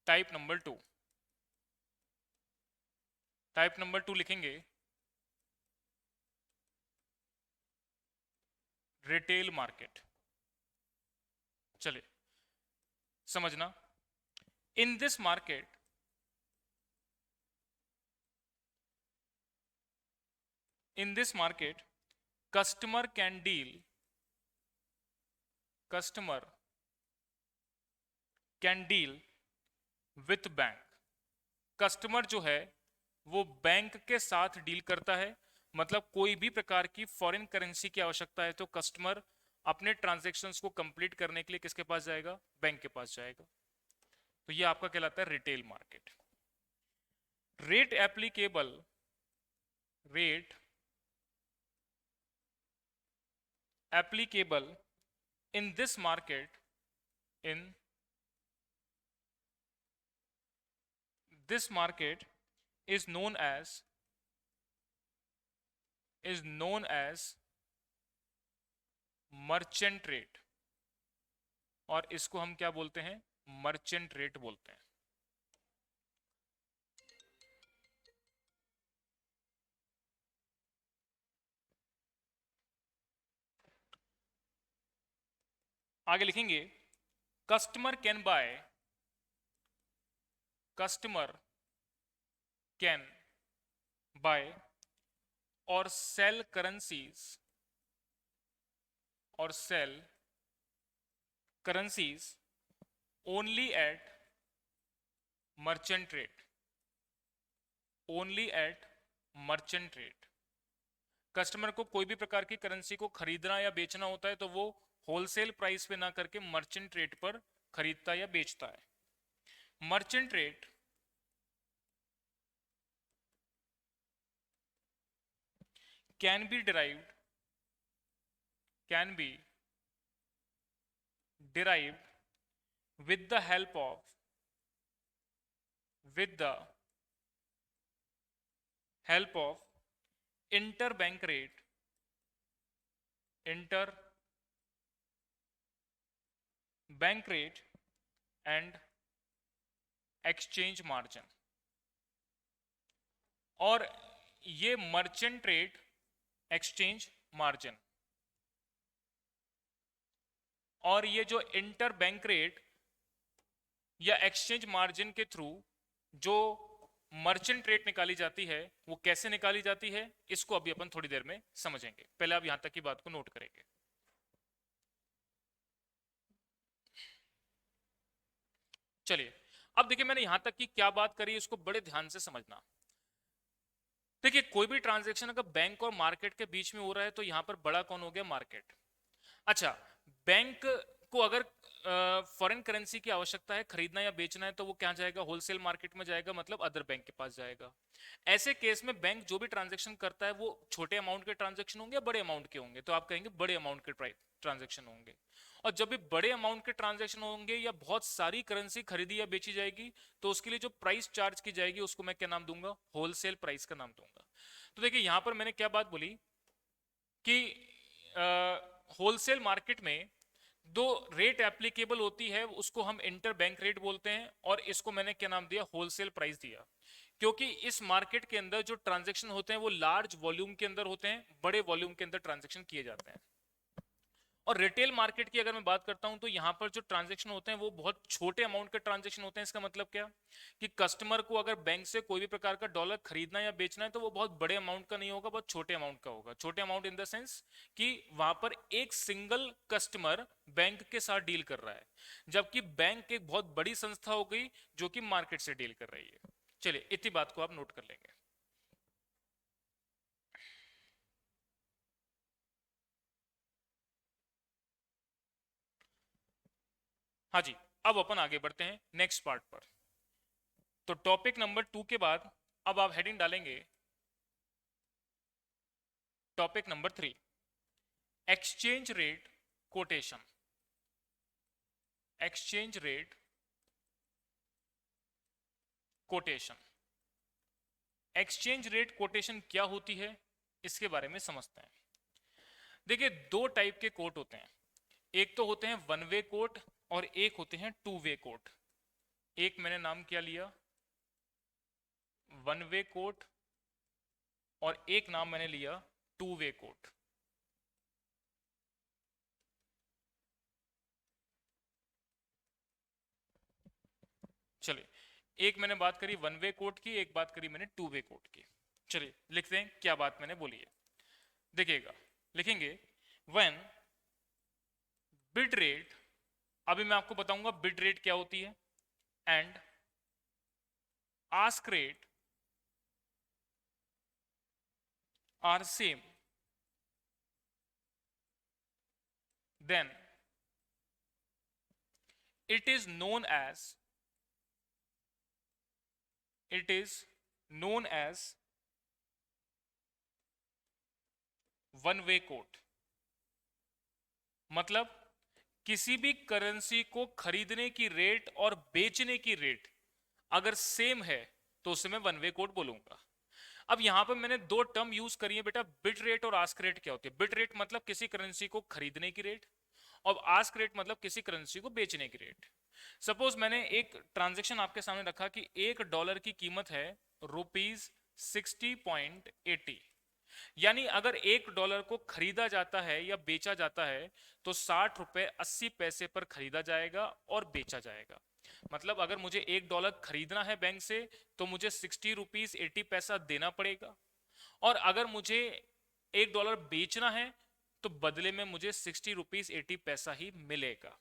टाइप नंबर 2। टाइप नंबर 2 लिखेंगे रिटेल मार्केट। चलिए समझना, in this market, in this market customer can deal with bank. Customer जो है वो बैंक के साथ डील करता है, मतलब कोई भी प्रकार की फॉरेन करेंसी की आवश्यकता है तो कस्टमर अपने ट्रांजैक्शंस को कंप्लीट करने के लिए किसके पास जाएगा? बैंक के पास जाएगा। तो ये आपका कहलाता है retail market. Rate applicable, rate applicable in this market, in this market is known as merchant rate, और इसको हम क्या बोलते हैं? मर्चेंट रेट बोलते हैं। आगे लिखेंगे कस्टमर कैन बाय और sell currencies only at merchant rate, only at merchant rate. Customer को कोई भी प्रकार की करेंसी को खरीदना या बेचना होता है तो वो होलसेल प्राइस पे ना करके मर्चेंट रेट पर खरीदता या बेचता है। Merchant rate can be derived with the help of interbank rate, and exchange margin। और ये मर्चेंट रेट, एक्सचेंज मार्जिन और ये जो इंटर बैंक रेट या एक्सचेंज मार्जिन के थ्रू जो मर्चेंट रेट निकाली जाती है वो कैसे निकाली जाती है, इसको अभी अपन थोड़ी देर में समझेंगे। पहले आप यहां तक की बात को नोट करेंगे। चलिए अब देखिए मैंने यहां तक की क्या बात करी, इसको बड़े ध्यान से समझना। देखिए कोई भी ट्रांजैक्शन अगर बैंक और मार्केट के बीच में हो रहा है तो यहां पर बड़ा कौन हो गया? मार्केट। अच्छा, बैंक को अगर फॉरेन करेंसी की आवश्यकता है, खरीदना या बेचना है, तो वो क्या जाएगा? होलसेल मार्केट में जाएगा, मतलब अदर बैंक के पास जाएगा। ऐसे केस में बैंक जो भी ट्रांजैक्शन करता है वो छोटे अमाउंट के ट्रांजैक्शन होंगे या बड़े अमाउंट के होंगे? तो आप कहेंगे बड़े अमाउंट के ट्रांजैक्शन होंगे। और जब भी बड़े अमाउंट के ट्रांजैक्शन होंगे या बहुत सारी करेंसी खरीदी या बेची जाएगी तो उसके लिए जो प्राइस चार्ज की जाएगी उसको मैं क्या नाम दूंगा? होलसेल प्राइस का नाम दूंगा। तो देखिए यहां पर मैंने क्या बात बोली कि होलसेल मार्केट में दो रेट एप्लीकेबल होती है, उसको हम इंटर बैंक रेट बोलते हैं, और इसको मैंने क्या नाम दिया? होलसेल प्राइस दिया। क्योंकि इस मार्केट के अंदर जो ट्रांजैक्शन होते हैं वो लार्ज वॉल्यूम के अंदर होते हैं, बड़े वॉल्यूम के अंदर ट्रांजैक्शन किए जाते हैं। और रिटेल मार्केट की अगर मैं बात करता हूं तो यहाँ पर जो ट्रांजेक्शन होते हैं वो बहुत छोटे अमाउंट के ट्रांजेक्शन होते हैं। इसका मतलब क्या कि कस्टमर को अगर बैंक से कोई भी प्रकार का डॉलर खरीदना या बेचना है तो वो बहुत बड़े अमाउंट का नहीं होगा, बहुत छोटे अमाउंट का होगा। छोटे अमाउंट इन द सेंस कि वहां पर एक सिंगल कस्टमर बैंक के साथ डील कर रहा है, जबकि बैंक एक बहुत बड़ी संस्था हो गई जो कि मार्केट से डील कर रही है। चलिए इतनी बात को आप नोट कर लेंगे। हाँ जी, अब अपन आगे बढ़ते हैं नेक्स्ट पार्ट पर। तो टॉपिक नंबर 2 के बाद अब आप हेडिंग डालेंगे topic number 3, exchange rate quotation. Exchange rate quotation. Exchange rate quotation क्या होती है इसके बारे में समझते हैं। देखिए, दो टाइप के कोट होते हैं। एक तो होते हैं वन वे कोट और एक होते हैं टू वे कोट। एक मैंने नाम क्या लिया, वन वे कोट, और एक नाम मैंने लिया टू वे कोट। चलिए, एक मैंने बात करी वन वे कोट की, एक बात करी मैंने टू वे कोट की। चलिए लिखते हैं क्या बात मैंने बोली है। देखिएगा, लिखेंगे व्हेन बिड रेट, अभी मैं आपको बताऊंगा बिड रेट क्या होती है, and ask rate are same, then it is known as one way quote. मतलब किसी भी करेंसी को खरीदने की रेट और बेचने की रेट अगर सेम है तो उसे मैं वन वे कोट बोलूंगा। अब यहां पर मैंने दो टर्म यूज करी है बेटा, बिड रेट और आस्क रेट। क्या होती है? बिड रेट मतलब किसी करेंसी को खरीदने की रेट, और आस्क रेट मतलब किसी करेंसी को बेचने की रेट। सपोज मैंने एक ट्रांजेक्शन आपके सामने रखा कि $1 की कीमत है ₹60.80, यानी अगर $1 को खरीदा जाता है या बेचा जाता है तो ₹60.80 पर खरीदा जाएगा और बेचा जाएगा। मतलब अगर मुझे $1 खरीदना है बैंक से तो मुझे ₹60.80 देना पड़ेगा, और अगर मुझे $1 बेचना है तो बदले में मुझे ₹60.80 ही मिलेगा।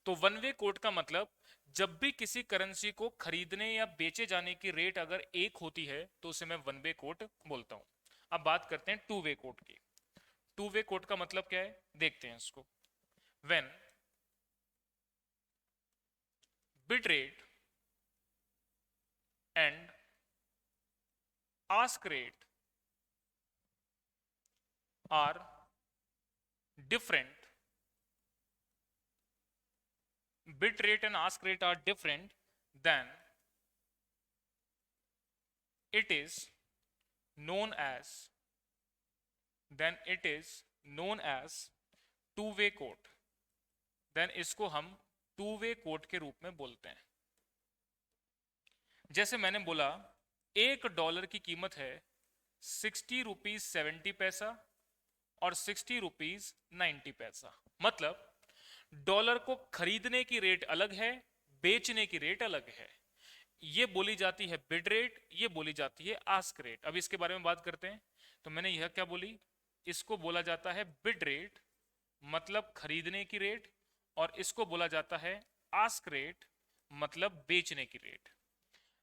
तो वन वे कोट का मतलब जब भी किसी करेंसी को खरीदने या बेचे जाने की रेट अगर एक होती है तो उसे मैं वन वे कोट बोलता हूं। अब बात करते हैं टू वे कोट की। टू वे कोट का मतलब क्या है देखते हैं इसको। When bid rate and ask rate are different, bid rate and ask rate are different, then it is known as two way quote. Then इसको हम टू वे कोट के रूप में बोलते हैं। जैसे मैंने बोला $1 की कीमत है ₹60.70 और ₹60.90। मतलब डॉलर को खरीदने की रेट अलग है, बेचने की रेट अलग है। ये बोली जाती है बिड रेट, ये बोली जाती है आस्क रेट। अब इसके बारे में बात करते हैं। तो मैंने यह क्या बोली, इसको बोला जाता है बिड रेट मतलब खरीदने की रेट, और इसको बोला जाता है आस्क रेट मतलब बेचने की रेट।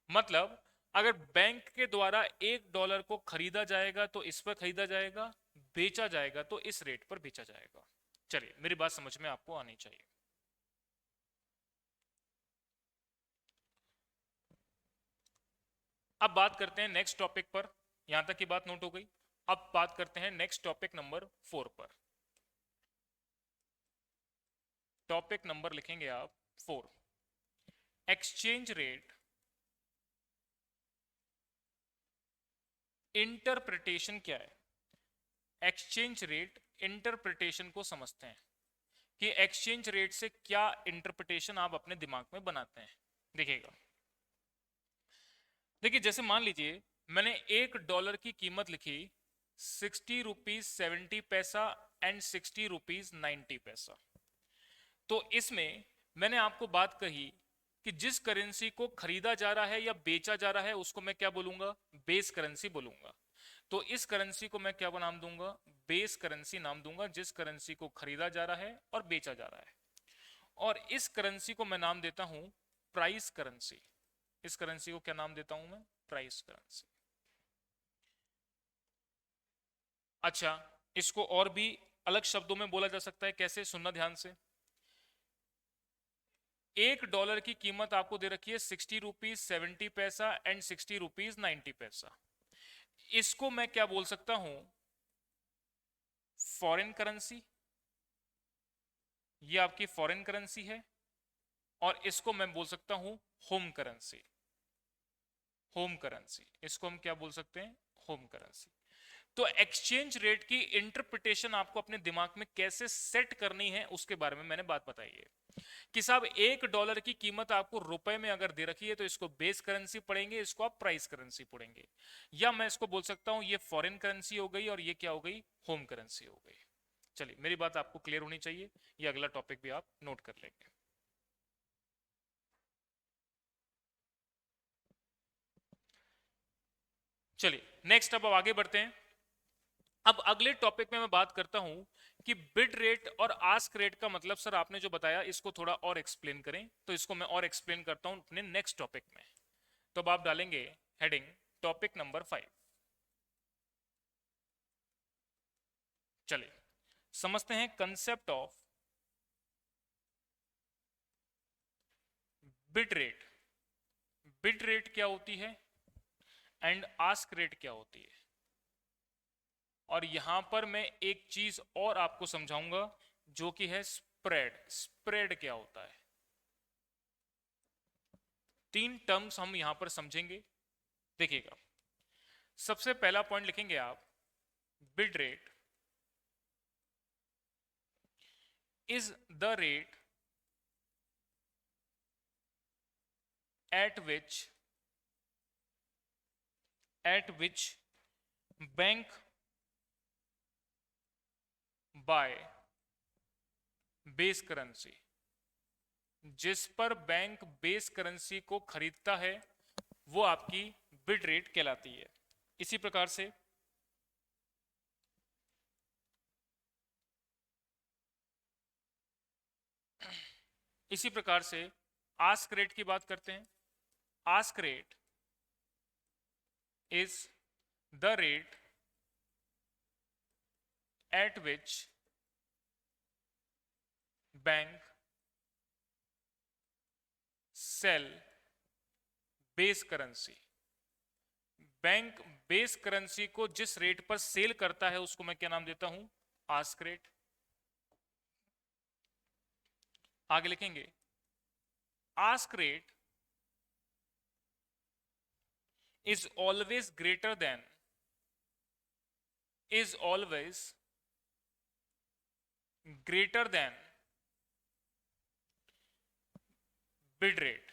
मतलब अगर बैंक के द्वारा $1 को खरीदा जाएगा तो इस पर खरीदा जाएगा, बेचा जाएगा तो इस रेट पर बेचा जाएगा। चलिए मेरी बात समझ में आपको आनी चाहिए। अब बात करते हैं नेक्स्ट टॉपिक पर। यहां तक की बात नोट हो गई। अब बात करते हैं नेक्स्ट टॉपिक नंबर 4 पर। टॉपिक नंबर लिखेंगे आप 4, एक्सचेंज रेट इंटरप्रिटेशन। क्या है एक्सचेंज रेट इंटरप्रिटेशन को समझते हैं कि एक्सचेंज रेट से क्या इंटरप्रिटेशन आप अपने दिमाग में बनाते हैं। देखिएगा, देखिए जैसे मान लीजिए मैंने $1 की कीमत लिखी ₹60.70 एंड 60 रुपीज 90 पैसा। तो इसमें मैंने आपको बात कही कि जिस करेंसी को खरीदा जा रहा है या बेचा जा रहा है उसको मैं क्या बोलूंगा, बेस करेंसी बोलूंगा। तो इस करेंसी को मैं क्या नाम दूंगा, बेस करेंसी नाम दूंगा, जिस करेंसी को खरीदा जा रहा है और बेचा जा रहा है। और इस करेंसी को मैं नाम देता हूं प्राइस करेंसी। इस करेंसी को क्या नाम देता हूं मैं, प्राइस करेंसी। अच्छा, इसको और भी अलग शब्दों में बोला जा सकता है, कैसे, सुनना ध्यान से। $1 की कीमत आपको दे रखी है 60 रुपीज 70 पैसा एंड 60 रुपीज 90 पैसा। इसको मैं क्या बोल सकता हूं, फॉरेन करेंसी। ये आपकी फॉरेन करेंसी है। और इसको मैं बोल सकता हूं होम करेंसी। होम करेंसी, इसको हम क्या बोल सकते हैं, होम करेंसी। तो एक्सचेंज रेट की इंटरप्रिटेशन आपको अपने दिमाग में कैसे सेट करनी है उसके बारे में मैंने बात बताई है कि साहब $1 की कीमत आपको रुपए में अगर दे रखी है तो इसको बेस करेंसी पढ़ेंगे, इसको आप प्राइस करेंसी पढ़ेंगे। या मैं इसको बोल सकता हूं ये फॉरेन करेंसी हो गई और ये क्या हो गई, होम करेंसी हो गई। चलिए, मेरी बात आपको क्लियर होनी चाहिए, ये अगला टॉपिक भी आप नोट कर लेंगे। चलिए नेक्स्ट, अब आगे बढ़ते हैं। अब अगले टॉपिक में मैं बात करता हूं कि बिड रेट और आस्क रेट का मतलब, सर आपने जो बताया इसको थोड़ा और एक्सप्लेन करें, तो इसको मैं और एक्सप्लेन करता हूं अपने नेक्स्ट टॉपिक में। तो अब आप डालेंगे हेडिंग टॉपिक नंबर 5। चलिए समझते हैं concept of bid rate. Bid rate क्या होती है एंड आस्क रेट क्या होती है। और यहां पर मैं एक चीज और आपको समझाऊंगा जो कि है स्प्रेड। स्प्रेड क्या होता है, 3 टर्म्स हम यहां पर समझेंगे। देखिएगा, सबसे पहला पॉइंट लिखेंगे आप, bid rate is the rate at which bank buy base currency. जिस पर बैंक बेस करेंसी को खरीदता है वो आपकी बिड रेट कहलाती है। इसी प्रकार से आस्क रेट की बात करते हैं। Ask rate is the rate at which bank sell base currency. Bank base currency को जिस रेट पर सेल करता है उसको मैं क्या नाम देता हूं, आस्क रेट। आगे लिखेंगे, ask rate is always greater than bid rate.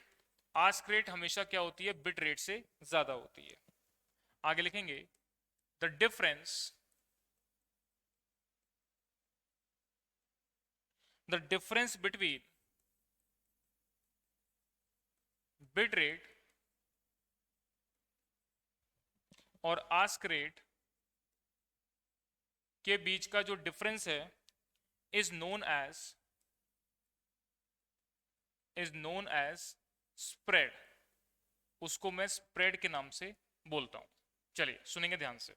Ask rate हमेशा क्या होती है, बिड रेट से ज्यादा होती है। आगे लिखेंगे, the difference between bid rate और आस्क रेट के बीच का जो डिफरेंस है इज नोन एज स्प्रेड। उसको मैं स्प्रेड के नाम से बोलता हूं। चलिए सुनेंगे ध्यान से।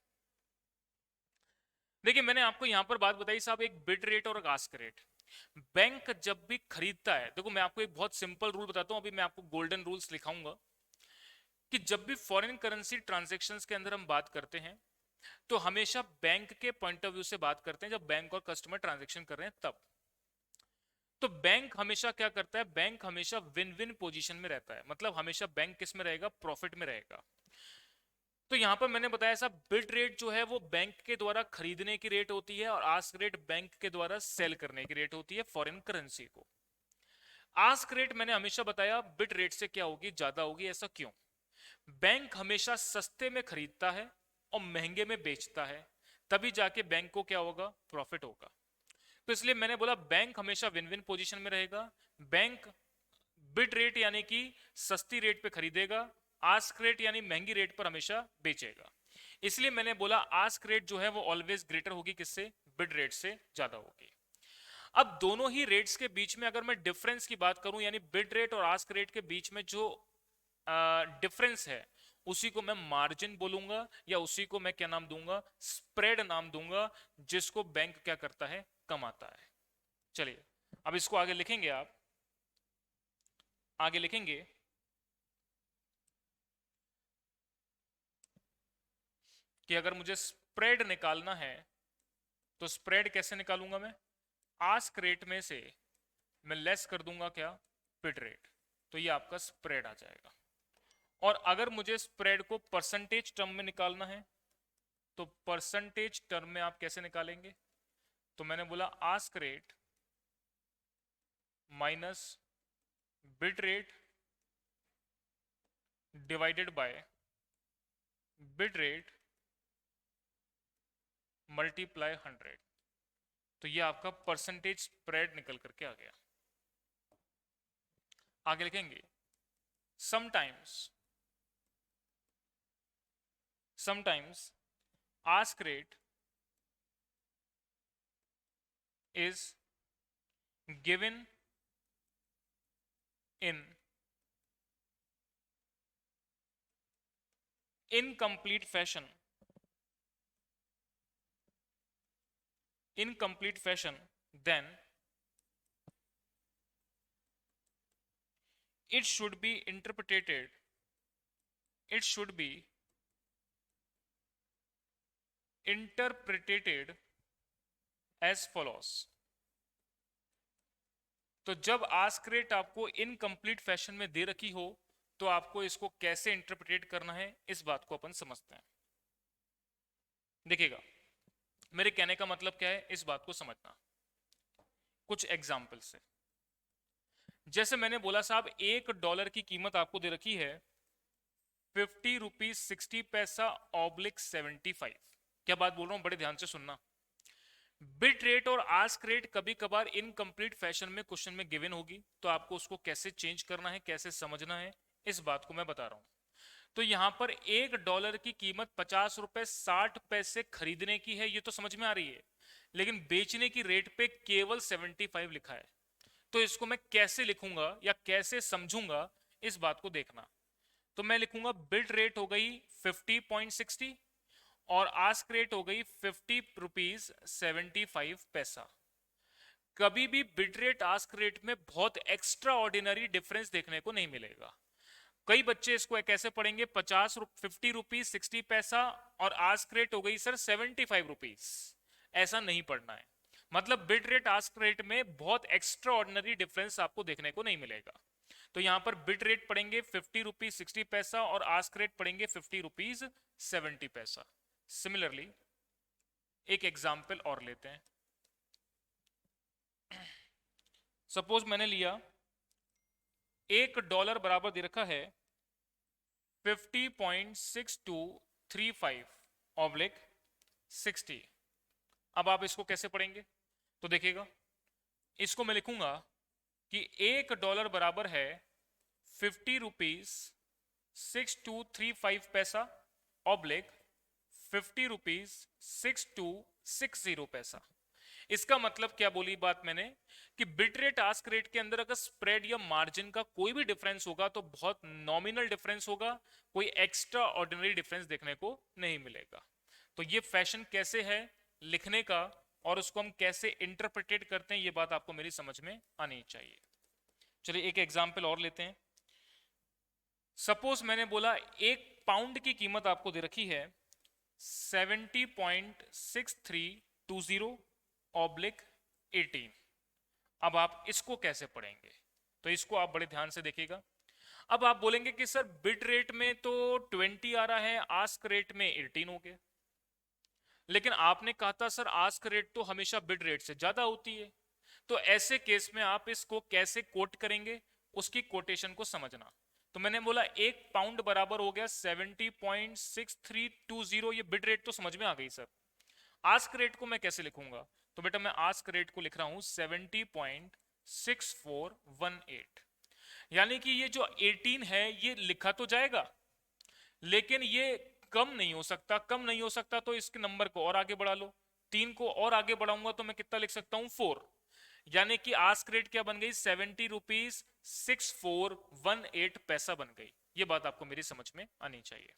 देखिए, मैंने आपको यहां पर बात बताई साहब, एक बिड रेट और एक आस्क रेट। बैंक जब भी खरीदता है, देखो मैं आपको एक बहुत सिंपल रूल बताता हूं, अभी मैं आपको गोल्डन रूल्स लिखाऊंगा कि जब भी फॉरेन करेंसी ट्रांजैक्शंस के अंदर हम बात करते हैं तो हमेशा बैंक के पॉइंट ऑफ व्यू से बात करते हैं, जब बैंक और कस्टमर ट्रांजैक्शन कर रहे हैं तब। तो बैंक हमेशा क्या करता है, बैंक हमेशा विन विन पोजीशन में रहता है। मतलब हमेशा बैंक किस में रहेगा, प्रॉफिट में रहेगा। तो यहां पर मैंने बताया साहब, बिड रेट जो है वो बैंक के द्वारा खरीदने की रेट होती है और आस्क रेट बैंक के द्वारा सेल करने की रेट होती है फॉरेन करेंसी को। आस्क रेट मैंने हमेशा बताया बिड रेट से क्या होगी, ज्यादा होगी। ऐसा क्यों? बैंक हमेशा सस्ते में खरीदता है और महंगे में बेचता है, तभी जाके बैंक को क्या होगा, प्रॉफिट होगा। तो इसलिए मैंने बोला बैंक हमेशा विन विन पोजीशन में रहेगा। बैंक बिड रेट यानी कि सस्ती रेट पे खरीदेगा, आस्क रेट यानी महंगी रेट पर हमेशा बेचेगा। इसलिए मैंने बोला आस्क रेट जो है वो ऑलवेज ग्रेटर होगी किससे, बिड रेट से ज्यादा होगी। अब दोनों ही रेट्स के बीच में अगर मैं डिफरेंस की बात करूं, यानी बिड रेट और आस्क रेट के बीच में जो डिफरेंस है उसी को मैं मार्जिन बोलूंगा, या उसी को मैं क्या नाम दूंगा, स्प्रेड नाम दूंगा, जिसको बैंक क्या करता है, कमाता है। चलिए अब इसको आगे लिखेंगे, आप आगे लिखेंगे कि अगर मुझे स्प्रेड निकालना है तो स्प्रेड कैसे निकालूंगा मैं, आस्क रेट में से मैं लेस कर दूंगा क्या, बिड रेट, तो ये आपका स्प्रेड आ जाएगा। और अगर मुझे स्प्रेड को परसेंटेज टर्म में निकालना है तो परसेंटेज टर्म में आप कैसे निकालेंगे, तो मैंने बोला ask rate minus bid rate divided by bid rate multiply 100, तो ये आपका परसेंटेज स्प्रेड निकल करके आ गया। आगे लिखेंगे sometimes ask rate is given in incomplete fashion, then it should be interpreted as follows। तो जब आस्क रेट आपको इनकम्प्लीट फैशन में दे रखी हो तो आपको इसको कैसे इंटरप्रेट करना है, इस बात को अपन समझते हैं। देखिएगा मेरे कहने का मतलब क्या है, इस बात को समझना कुछ एग्जाम्पल से। जैसे मैंने बोला साहब $1 की कीमत आपको दे रखी है 50 रुपीज 60 पैसा ऑब्लिक 75। क्या बात बोल रहा हूं, बड़े ध्यान से सुनना। बिट रेट और आस्क रेट कभी कभार इनकम्प्लीट फैशन में क्वेश्चन में गिवन होगी, तो आपको उसको कैसे चेंज करना है, कैसे समझना है, इस बात को मैं बता रहा हूं। तो यहां पर $1 की कीमत 50 रुपए 60 पैसे खरीदने की है, ये तो समझ में आ रही है, लेकिन बेचने की रेट पे केवल 75 लिखा है। तो इसको मैं कैसे लिखूंगा या कैसे समझूंगा, इस बात को देखना। तो मैं लिखूंगा बिड रेट हो गई 50.60 और आस्क रेट हो गई 50 रुपीज 75 पैसा। कभी भी बिड रेट आस्क रेट में बहुत एक्स्ट्रा ऑर्डिनरी डिफरेंस देखने को नहीं मिलेगा। कई बच्चे इसको कैसे पढ़ेंगे, 50 रुपीज 60 पैसा और आस्क रेट हो गई सर 75 रुपीज, ऐसा नहीं पढ़ना है। मतलब बिड रेट आस्क रेट में बहुत एक्स्ट्रा ऑर्डिनरी डिफरेंस आपको देखने को नहीं मिलेगा। तो यहां पर बिड रेट पढ़ेंगे 50 रुपीज 60 पैसा और आस्क रेट पढ़ेंगे 50 रुपीज 70 पैसा। सिमिलरली एक एग्जाम्पल और लेते हैं। सपोज मैंने लिया $1 बराबर दे रखा है 50.6235 ऑब्लिक 60। अब आप इसको कैसे पढ़ेंगे, तो देखिएगा इसको मैं लिखूंगा कि $1 बराबर है 50 रुपीज 6235 पैसा ऑब्लिक 50 रुपीज 6260 पैसा। इसका मतलब क्या बोली बात मैंने कि बिड रेट आस्क रेट के अंदर अगर स्प्रेड या मार्जिन का कोई भी डिफरेंस होगा तो बहुत नॉमिनल डिफरेंस होगा, कोई एक्स्ट्रा ऑर्डिनरी डिफरेंस देखने को नहीं मिलेगा। तो ये फैशन कैसे है लिखने का और उसको हम कैसे इंटरप्रेटेट करते हैं, ये बात आपको मेरी समझ में आनी चाहिए। चलिए एक एग्जांपल और लेते हैं। सपोज मैंने बोला 1 पाउंड की कीमत आपको दे रखी है 70.6320 ऑब्लिक 18। अब आप इसको कैसे पढ़ेंगे, तो इसको आप बड़े ध्यान से देखिएगा। अब आप बोलेंगे कि सर बिड रेट में तो 20 आ रहा है, आस्क रेट में 18 हो गया, लेकिन आपने कहा था सर आस्क रेट तो हमेशा बिड रेट से ज्यादा होती है। तो ऐसे केस में आप इसको कैसे कोट करेंगे, उसकी कोटेशन को समझना। तो मैंने बोला 1 पाउंड बराबर हो गया 70.6320, ये बिड रेट तो समझ में आ गई सर। आस्क रेट को मैं कैसे लिखूंगा? तो बेटा मैं आस्क रेट को लिख रहा हूं 70.6418, यानी कि ये जो 18 है ये लिखा तो जाएगा, लेकिन ये कम नहीं हो सकता। कम नहीं हो सकता तो इसके नंबर को और आगे बढ़ा लो, 3 को और आगे बढ़ाऊंगा तो मैं कितना लिख सकता हूं? 4। यानी कि आस्क रेट क्या बन गई? 70 रुपीज 6418 बन गई। ये बात आपको मेरी समझ में आनी चाहिए।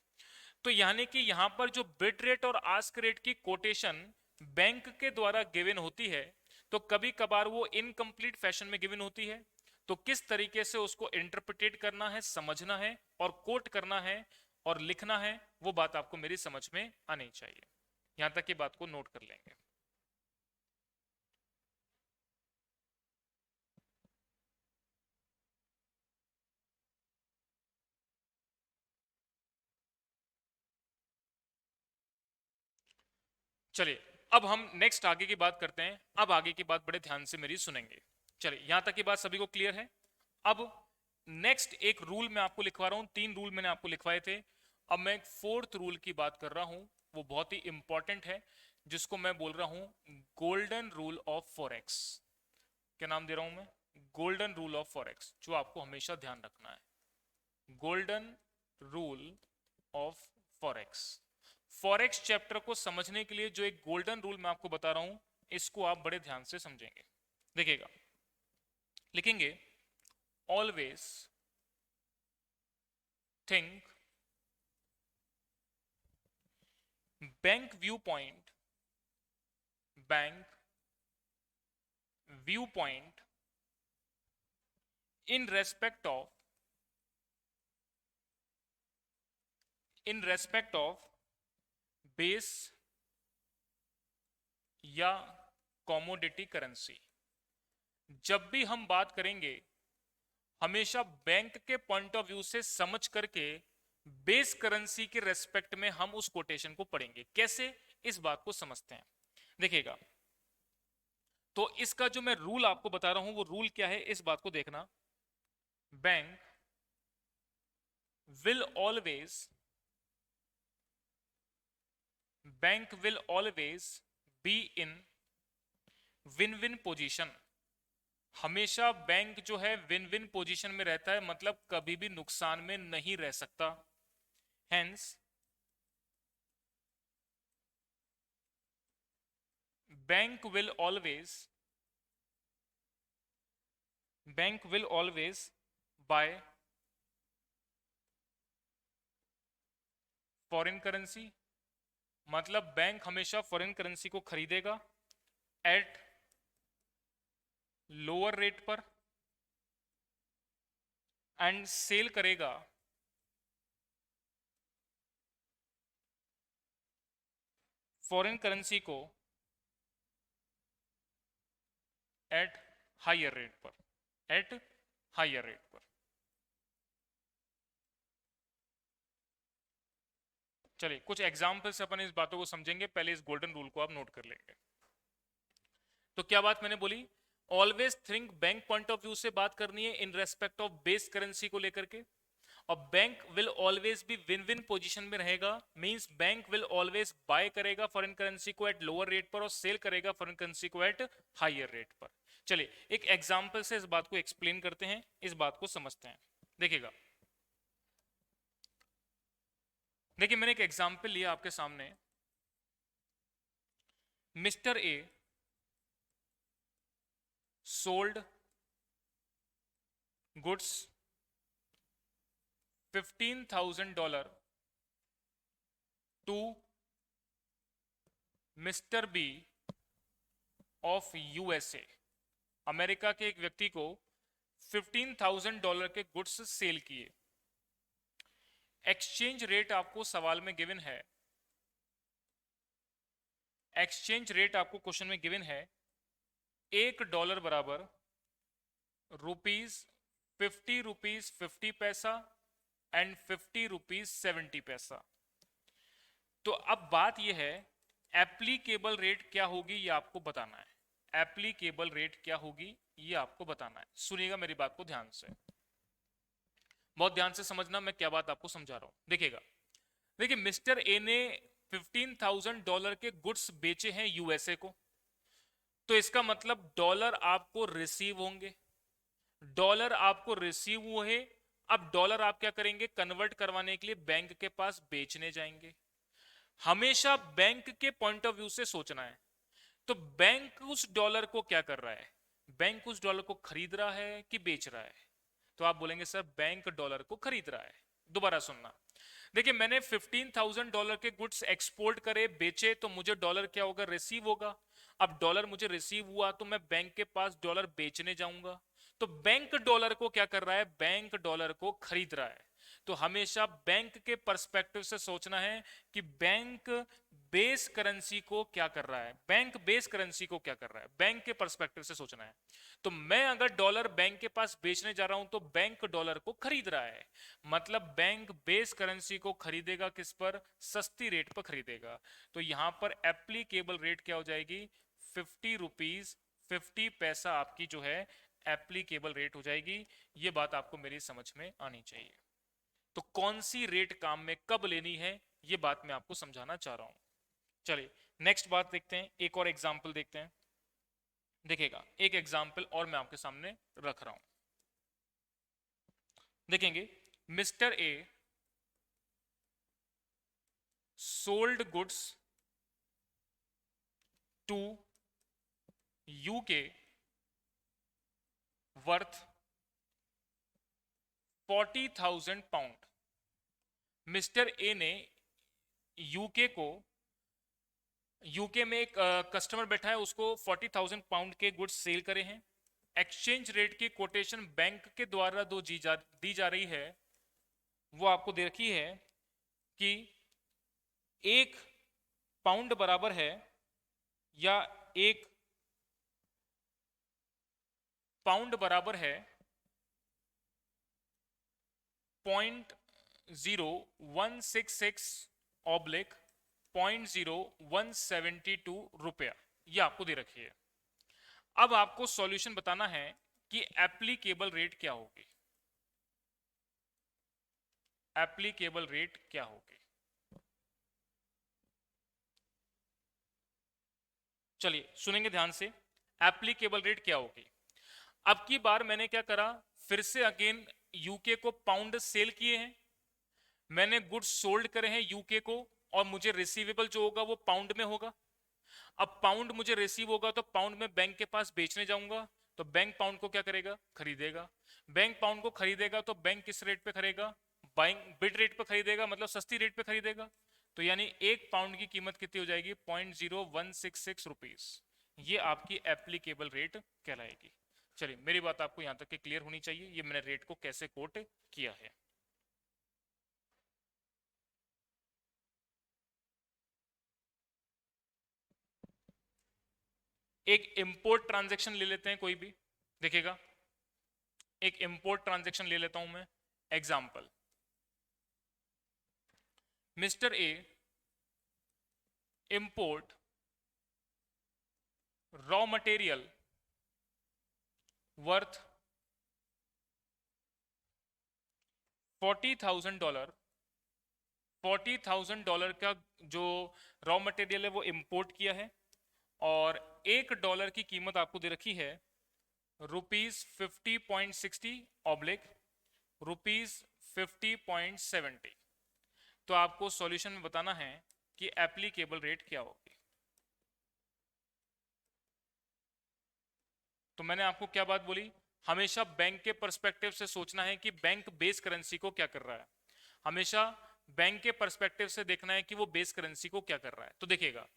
तो यानी कि यहां पर जो बिट रेट और आस्क रेट की कोटेशन बैंक के द्वारा गिवन होती है, तो कभी कभार वो इनकम्प्लीट फैशन में गिवन होती है। तो किस तरीके से उसको इंटरप्रिटेट करना है, समझना है और कोट करना है और लिखना है, वो बात आपको मेरी समझ में आनी चाहिए। यहां तक की बात को नोट कर लेंगे। चलिए अब हम नेक्स्ट आगे की बात करते हैं। अब आगे की बात बड़े ध्यान से मेरी सुनेंगे। चलिए यहां तक की बात सभी को क्लियर है? अब नेक्स्ट एक रूल मैं आपको लिखवा रहा हूं। 3 रूल मैंने आपको लिखवाए थे, अब मैं एक 4th रूल की बात कर रहा हूं। वो बहुत ही इंपॉर्टेंट है, जिसको मैं बोल रहा हूं गोल्डन रूल ऑफ फॉरेक्स। क्या नाम दे रहा हूं मैं? गोल्डन रूल ऑफ फॉरेक्स, जो आपको हमेशा ध्यान रखना है। Golden rule of forex. Forex chapter को समझने के लिए जो एक गोल्डन रूल मैं आपको बता रहा हूं, इसको आप बड़े ध्यान से समझेंगे। देखिएगा, लिखेंगे always think bank view point, bank view point in respect of, in respect of base या कॉमोडिटी करेंसी। जब भी हम बात करेंगे, हमेशा बैंक के पॉइंट ऑफ व्यू से समझ करके बेस करेंसी के रेस्पेक्ट में हम उस कोटेशन को पढ़ेंगे। कैसे, इस बात को समझते हैं। देखिएगा, तो इसका जो मैं रूल आपको बता रहा हूं, वो रूल क्या है, इस बात को देखना। Bank will always, bank will always be in win win position. हमेशा बैंक जो है विन विन पोजीशन में रहता है, मतलब कभी भी नुकसान में नहीं रह सकता। Hence bank will always, bank will always bye foreign currency, मतलब बैंक हमेशा फॉरेन करेंसी को खरीदेगा एट लोअर रेट पर एंड सेल करेगा फॉरेन करेंसी को एट हायर रेट पर, एट हायर रेट पर। चलिए कुछ एग्जाम्पल से अपन इस बातों को समझेंगे, पहले इस गोल्डन रूल को आप नोट कर लेंगे। तो क्या बात मैंने बोली? Always think bank point of view से बात करनी है in respect of base currency को लेकर के, और बैंक विल ऑलवेज भी विन विन पोजीशन में रहेगा, means bank will always buy करेगा फॉरेन करेंसी को एट लोअर रेट पर और सेल करेगा फॉरेन करेंसी को एट हायर रेट पर। चलिए एक एग्जांपल से इस बात को एक्सप्लेन करते हैं, इस बात को समझते हैं। देखिएगा, देखिए मैंने एक एग्जांपल लिया आपके सामने। Mister A sold goods $15,000 to Mister B of USA. America के एक व्यक्ति को $15,000 के गुड्स सेल किए। एक्सचेंज रेट आपको सवाल में गिवन है, एक्सचेंज रेट आपको क्वेश्चन में गिवन है, $1 बराबर ₹50 एंड ₹50 तो अब बात यह है, एप्लीकेबल रेट क्या होगी ये आपको बताना है। एप्लीकेबल रेट क्या होगी ये आपको बताना है। सुनिएगा मेरी बात को ध्यान से, बहुत ध्यान से समझना मैं क्या बात आपको समझा रहा हूं। देखिएगा, देखिए मिस्टर ए ने $15,000 के गुड्स बेचे हैं यूएसए को, तो इसका मतलब डॉलर आपको रिसीव होंगे, डॉलर आपको रिसीव हुए। अब डॉलर आप क्या करेंगे, कन्वर्ट करवाने के लिए बैंक के पास बेचने जाएंगे। हमेशा बैंक के पॉइंट ऑफ व्यू से सोचना है। तो बैंक उस डॉलर को क्या कर रहा है, बैंक उस डॉलर को खरीद रहा है कि बेच रहा है? तो आप बोलेंगे सर बैंक डॉलर को खरीद रहा है। दोबारा सुनना, देखिए मैंने $15,000 के गुड्स एक्सपोर्ट करे, बेचे, तो मुझे डॉलर क्या होगा, रिसीव होगा। अब डॉलर मुझे रिसीव हुआ तो मैं बैंक के पास डॉलर बेचने जाऊंगा, तो बैंक डॉलर को क्या कर रहा है, बैंक डॉलर को खरीद रहा है। तो हमेशा बैंक के पर्सपेक्टिव से सोचना है कि बैंक बेस करेंसी को क्या कर रहा है, बैंक बेस करेंसी को क्या कर रहा है, बैंक के पर्सपेक्टिव से सोचना है। तो मैं अगर डॉलर बैंक के पास बेचने जा रहा हूं तो बैंक डॉलर को खरीद रहा है, मतलब बैंक बेस करेंसी को खरीदेगा किस पर, सस्ती रेट पर खरीदेगा। तो यहां पर एप्लीकेबल रेट क्या हो जाएगी, 50 रुपीज 50 पैसा आपकी जो है एप्लीकेबल रेट हो जाएगी। ये बात आपको मेरी समझ में आनी चाहिए। तो कौन सी रेट काम में कब लेनी है, ये बात मैं आपको समझाना चाह रहा हूं। चलिए नेक्स्ट बात देखते हैं, एक और एग्जाम्पल देखते हैं। देखिएगा एक एग्जाम्पल और मैं आपके सामने रख रहा हूं, देखेंगे। Mister A sold goods to UK worth £40,000। Mister A ने यूके को, यूके में एक कस्टमर बैठा है, उसको £40,000 के गुड्स सेल करे हैं। एक्सचेंज रेट की कोटेशन बैंक के द्वारा दी जा रही है, वो आपको दे रखी है कि 1 पाउंड बराबर है, या 1 पाउंड बराबर है 0.0166/0.0172 ये आपको दे रखी है। अब आपको सॉल्यूशन बताना है कि एप्लीकेबल रेट क्या होगी, एप्लीकेबल रेट क्या होगी। चलिए सुनेंगे ध्यान से, एप्लीकेबल रेट क्या होगी। अब की बार मैंने क्या करा, फिर से अगेन यूके को पाउंड सेल किए हैं, मैंने गुड्स सोल्ड करे हैं यूके को, और मुझे रिसीवेबल जो होगा वो पाउंड में होगा। अब पाउंड मुझे रिसीव होगा तो पाउंड में बैंक के पास बेचने जाऊंगा, तो बैंक पाउंड को क्या करेगा, खरीदेगा। बैंक पाउंड को खरीदेगा तो बैंक किस रेट पे खरीदेगा, बैंक बिड रेट पे खरीदेगा, मतलब सस्ती रेट पे खरीदेगा। तो यानी 1 पाउंड की कीमत कितनी हो जाएगी, ₹0.0166। ये आपकी एप्लीकेबल रेट कहलाएगी। चलिए मेरी बात आपको यहां तक के क्लियर होनी चाहिए, ये मैंने रेट को कैसे कोट किया है। एक इंपोर्ट ट्रांजैक्शन ले लेते हैं कोई भी, देखिएगा एक इंपोर्ट ट्रांजैक्शन ले लेता हूं मैं। Example, mister A import raw material worth $40,000। $40,000 का जो रॉ मटेरियल है वो इंपोर्ट किया है, और $1 की कीमत आपको दे रखी है ₹50.60/50.70। तो आपको सॉल्यूशन में बताना है कि एप्लीकेबल रेट क्या होगी। तो मैंने आपको क्या बात बोली, हमेशा बैंक के पर्सपेक्टिव से सोचना है कि बैंक बेस करेंसी को क्या कर रहा है, हमेशा बैंक के पर्सपेक्टिव से देखना है कि वो बेस करेंसी को क्या कर रहा है। तो देखिएगा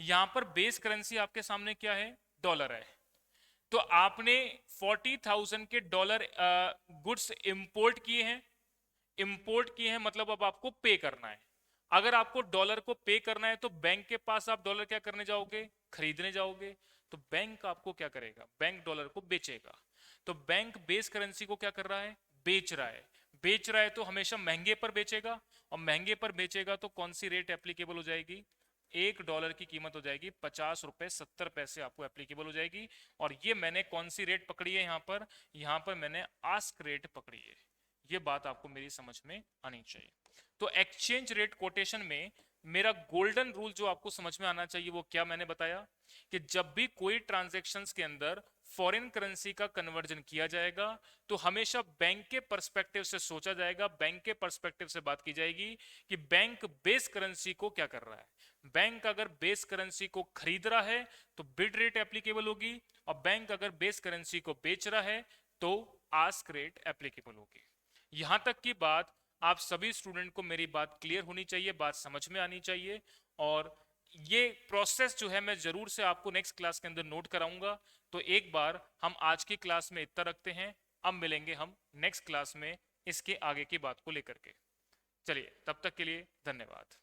यहां पर बेस करेंसी आपके सामने क्या है, डॉलर है। तो आपने 40,000 के डॉलर गुड्स इंपोर्ट किए हैं, इंपोर्ट किए हैं मतलब अब आपको पे करना है। अगर आपको डॉलर को पे करना है तो बैंक के पास आप डॉलर क्या करने जाओगे, खरीदने जाओगे। तो बैंक आपको क्या करेगा, बैंक डॉलर को बेचेगा। तो बैंक बेस करेंसी को क्या कर रहा है, बेच रहा है। बेच रहा है तो हमेशा महंगे पर बेचेगा, और महंगे पर बेचेगा तो कौन सी रेट एप्लीकेबल हो जाएगी, $1 की कीमत हो जाएगी ₹50.70 आपको एप्लीकेबल हो जाएगी। और ये मैंने कौन सी रेट पकड़ी है, यहाँ पर मैंने आस्क रेट पकड़ी है। ये बात आपको मेरी समझ में आनी चाहिए। तो एक्सचेंज रेट कोटेशन में मेरा गोल्डन रूल जो आपको समझ में आना चाहिए वो क्या मैंने बताया कि जब भी कोई ट्रांजैक्शंस के अंदर फॉरेन करेंसी का कन्वर्जन किया जाएगा तो हमेशा बैंक के पर्सपेक्टिव से सोचा जाएगा, बैंक के पर्सपेक्टिव से बात की जाएगी कि बैंक बेस करेंसी को क्या कर रहा है। बैंक अगर बेस करेंसी को खरीद रहा है तो बिड रेट एप्लीकेबल होगी, और बैंक अगर बेस करेंसी को बेच रहा है तो आस्क रेट एप्लीकेबल होगी। यहां तक की बात आप सभी स्टूडेंट को मेरी बात क्लियर होनी चाहिए, बात समझ में आनी चाहिए। और ये प्रोसेस जो है मैं जरूर से आपको नेक्स्ट क्लास के अंदर नोट कराऊंगा। तो एक बार हम आज की क्लास में इतना रखते हैं, अब मिलेंगे हम नेक्स्ट क्लास में इसके आगे की बात को लेकर के। चलिए, तब तक के लिए धन्यवाद।